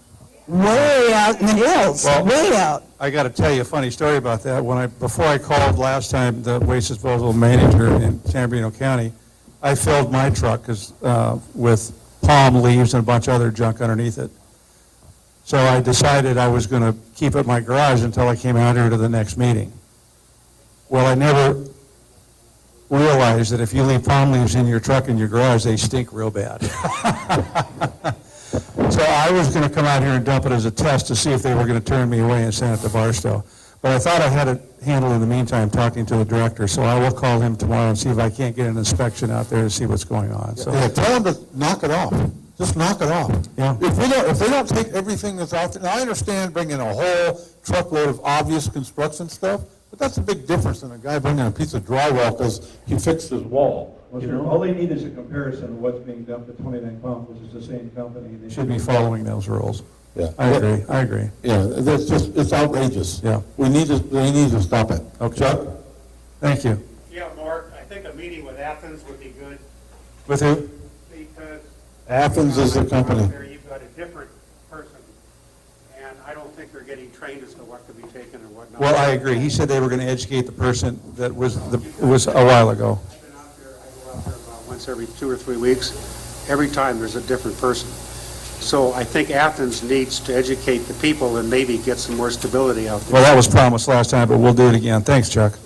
Way out in the hills, Well, way out. I got to tell you a funny story about that. Before I called last time the waste disposal manager in San Bernardino County, I filled my truck with palm leaves and a bunch of other junk underneath it. So I decided I was going to keep it in my garage until I came out here to the next meeting. Well, I never realized that if you leave palm leaves in your truck in your garage, they stink real bad. So I was going to come out here and dump it as a test to see if they were going to turn me away and send it to Barstow. But I thought I had it handled in the meantime, talking to the director, so I will call him tomorrow and see if I can't get an inspection out there to see what's going on. So Yeah, tell them to knock it off. Just knock it off. Yeah. If they don't take everything that's out there, now I understand bringing a whole truckload of obvious construction stuff, but that's a big difference than a guy bringing a piece of drywall because he fixed his wall. Well, sure. All they need is a comparison of what's being dumped at 29 Pump, which is the same company. They should be following those rules. Yeah. I agree. Yeah, that's just, it's outrageous. Yeah. They need to stop it. Okay. Chuck? Thank you. Yeah, Mark, I think a meeting with Athens would be good With who? because Athens is the company. there you've got a different person, and I don't think they're getting trained as to what could be taken and what not. Well, I agree. He said they were going to educate the person that was a while ago. I've been out there, I go out there about once every 2 or 3 weeks. Every time there's a different person. So I think Athens needs to educate the people and maybe get some more stability out there. Well, that was promised last time, but we'll do it again. Thanks, Chuck.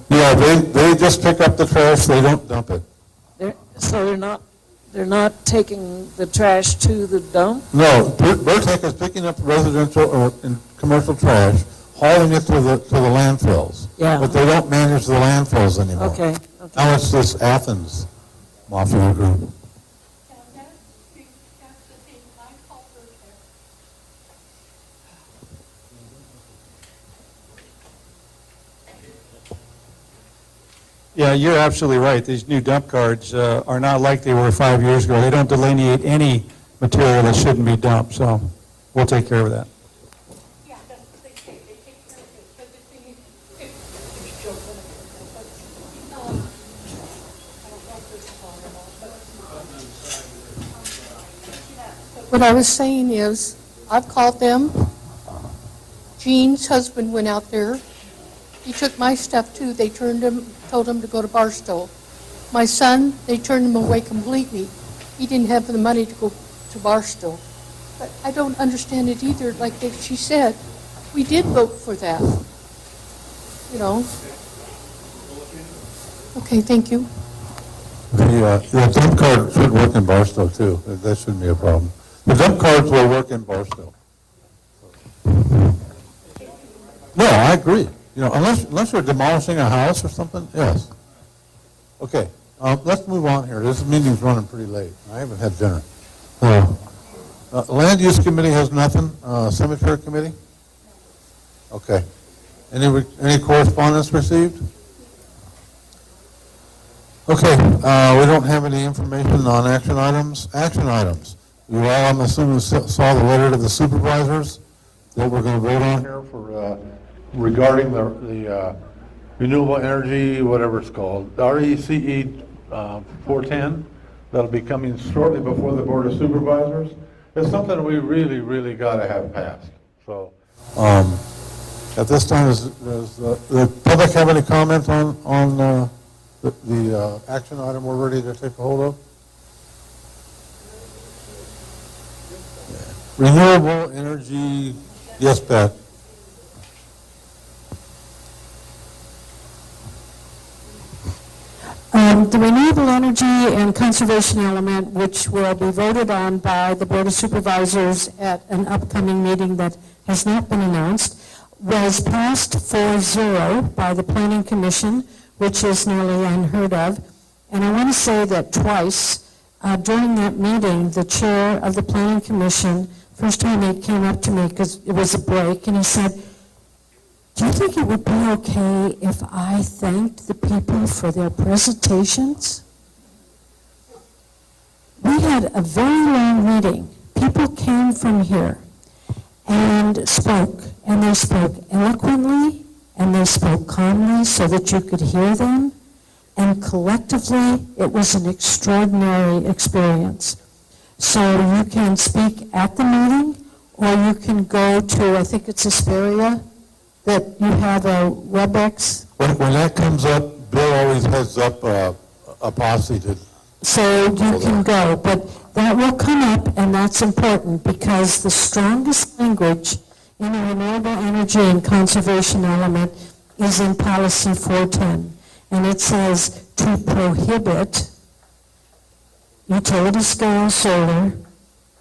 Yeah, they just pick up the trash, they don't dump it. So they're not taking the trash to the dump? No, Vertec is picking up residential or commercial trash, hauling it to the landfills. Yeah. But they don't manage the landfills anymore. Okay. Now it's this Athens mafia group. Yeah, you're absolutely right. These new dump cards are not like they were 5 years ago. They don't delineate any material that shouldn't be dumped, so we'll take care of that. What I was saying is, I've called them. Jean's husband went out there. He took my stuff too. They told him to go to Barstow. My son, they turned him away completely. He didn't have the money to go to Barstow. But I don't understand it either. Like she said, we did vote for that. You know? Okay, thank you. The dump card should work in Barstow too. That shouldn't be a problem. The dump cards will work in Barstow. No, I agree. You know, unless you're demolishing a house or something, yes. Okay, let's move on here. This meeting's running pretty late. I haven't had dinner. Land Use Committee has nothing. Cemetery Committee? Okay. Any correspondence received? Okay, we don't have any information on action items. Action items. You all, I'm assuming, saw the letter to the supervisors that we're going to vote on here for regarding the renewable energy, whatever it's called, RECE 410. That'll be coming shortly before the Board of Supervisors. It's something we really, really got to have passed. So, at this time, does the public have any comment on the action item we're ready to take a hold of? Renewable energy, yes, Pat. The renewable energy and conservation element, which will be voted on by the Board of Supervisors at an upcoming meeting that has not been announced, was passed 4-0 by the Planning Commission, which is nearly unheard of. And I want to say that twice during that meeting, the chair of the planning commission, first time he came up to me, because it was a break, and he said, do you think it would be okay if I thanked the people for their presentations? We had a very long meeting. People came from here and spoke, and they spoke eloquently, and they spoke calmly so that you could hear them, and collectively, it was an extraordinary experience. So you can speak at the meeting, or you can go to, I think it's Asperia, that you have a WebEx. When that comes up, Bill always heads up a posse to. So you can go, but that will come up, and that's important, because the strongest language in the renewable energy and conservation element is in policy 410. And it says to prohibit utility scale solar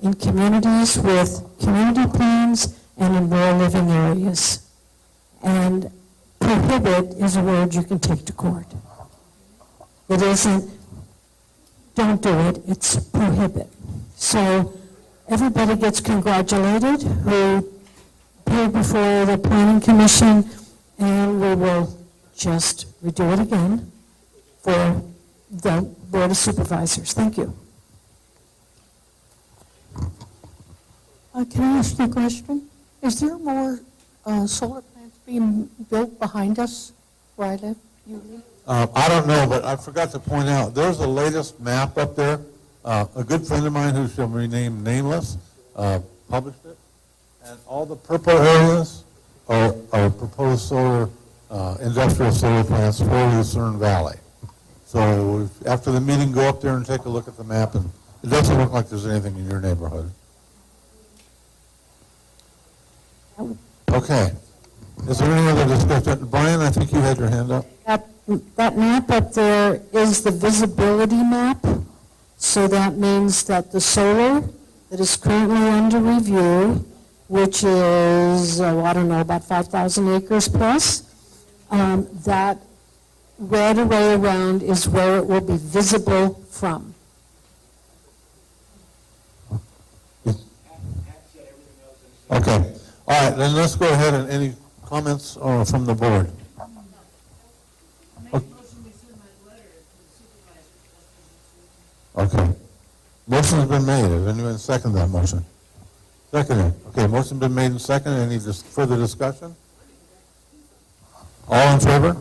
in communities with community plans and in rural living areas. And prohibit is a word you can take to court. It isn't, don't do it, it's prohibit. So everybody gets congratulated who appeared before the planning commission, and we will just redo it again for the Board of Supervisors. Thank you. Can I ask you a question? Is there more solar plants being built behind us where I live? I don't know, but I forgot to point out, there's the latest map up there. A good friend of mine who shall remain nameless published it. And all the purple areas are proposed solar, industrial solar plants for Lucerne Valley. So after the meeting, go up there and take a look at the map, and it doesn't look like there's anything in your neighborhood. Okay. Is there any other discussion? Brian, I think you had your hand up. That map up there is the visibility map. So that means that the solar that is currently under review, which is, I don't know, about 5,000 acres plus, that red array around is where it will be visible from. Okay. All right, then let's go ahead and any comments from the board? Okay. Motion's been made. Has anyone seconded that motion? Seconded. Okay, motion's been made and seconded. Any further discussion? All in favor?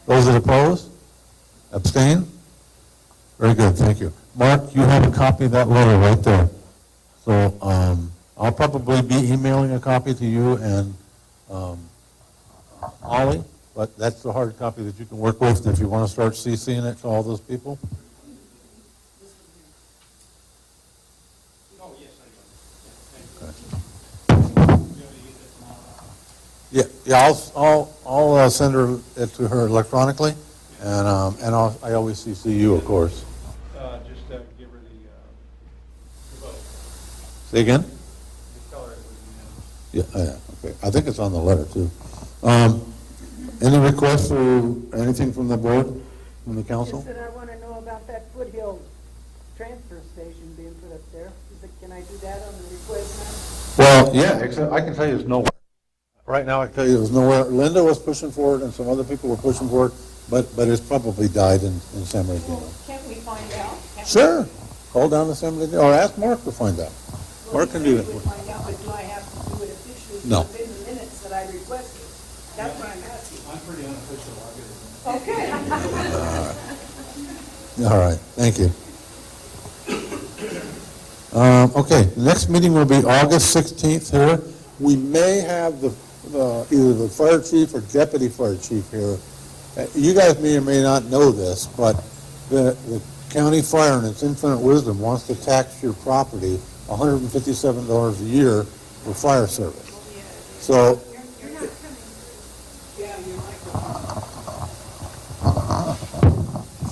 Those that oppose? Abstain? Very good, thank you. Mark, you have a copy of that letter right there. So I'll probably be emailing a copy to you and Ollie, but that's the hard copy that you can work with if you want to start CCing it to all those people. Yeah, I'll send it to her electronically, and I always CC you, of course. Just give her the vote. Say again? Just tell her it was unanimous. Yeah, okay. I think it's on the letter, too. Any requests or anything from the board, from the council? Just that I want to know about that Foothill transfer station being put up there. Can I do that on the request now? Well, yeah, except I can tell you it's nowhere. Right now, I can tell you there's nowhere. Linda was pushing for it, and some other people were pushing for it, but it's probably died in San Bernardino. Can't we find out? Sure. Call down to San Bernardino, or ask Mark to find out. Mark can do that. Find out, but do I have to do it officially? No. Within the minutes that I requested? That's what I'm asking. I'm pretty unofficial, I'll get it. Okay. All right, thank you. Okay, the next meeting will be August 16th here. We may have either the fire chief or deputy fire chief here. You guys may or may not know this, but the county fire in its infinite wisdom wants to tax your property $157 a year for fire service. So,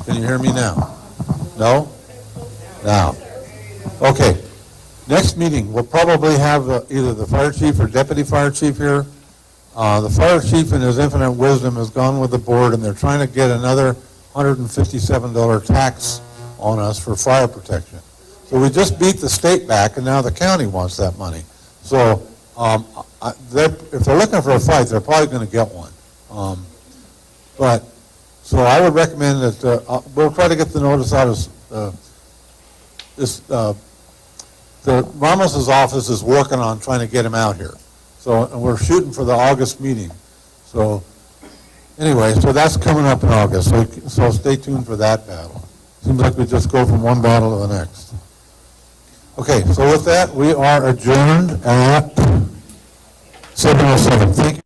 can you hear me now? No? Now. Okay. Next meeting, we'll probably have either the fire chief or deputy fire chief here. The fire chief, in his infinite wisdom, has gone with the board, and they're trying to get another $157 tax on us for fire protection. So we just beat the state back, and now the county wants that money. So if they're looking for a fight, they're probably going to get one. So I would recommend that we'll try to get the notice out the Ramos's office is working on trying to get him out here. So and we're shooting for the August meeting. So anyway, so that's coming up in August. So stay tuned for that battle. Seems like we just go from one battle to the next. Okay, so with that, we are adjourned at 7:07. Thank you.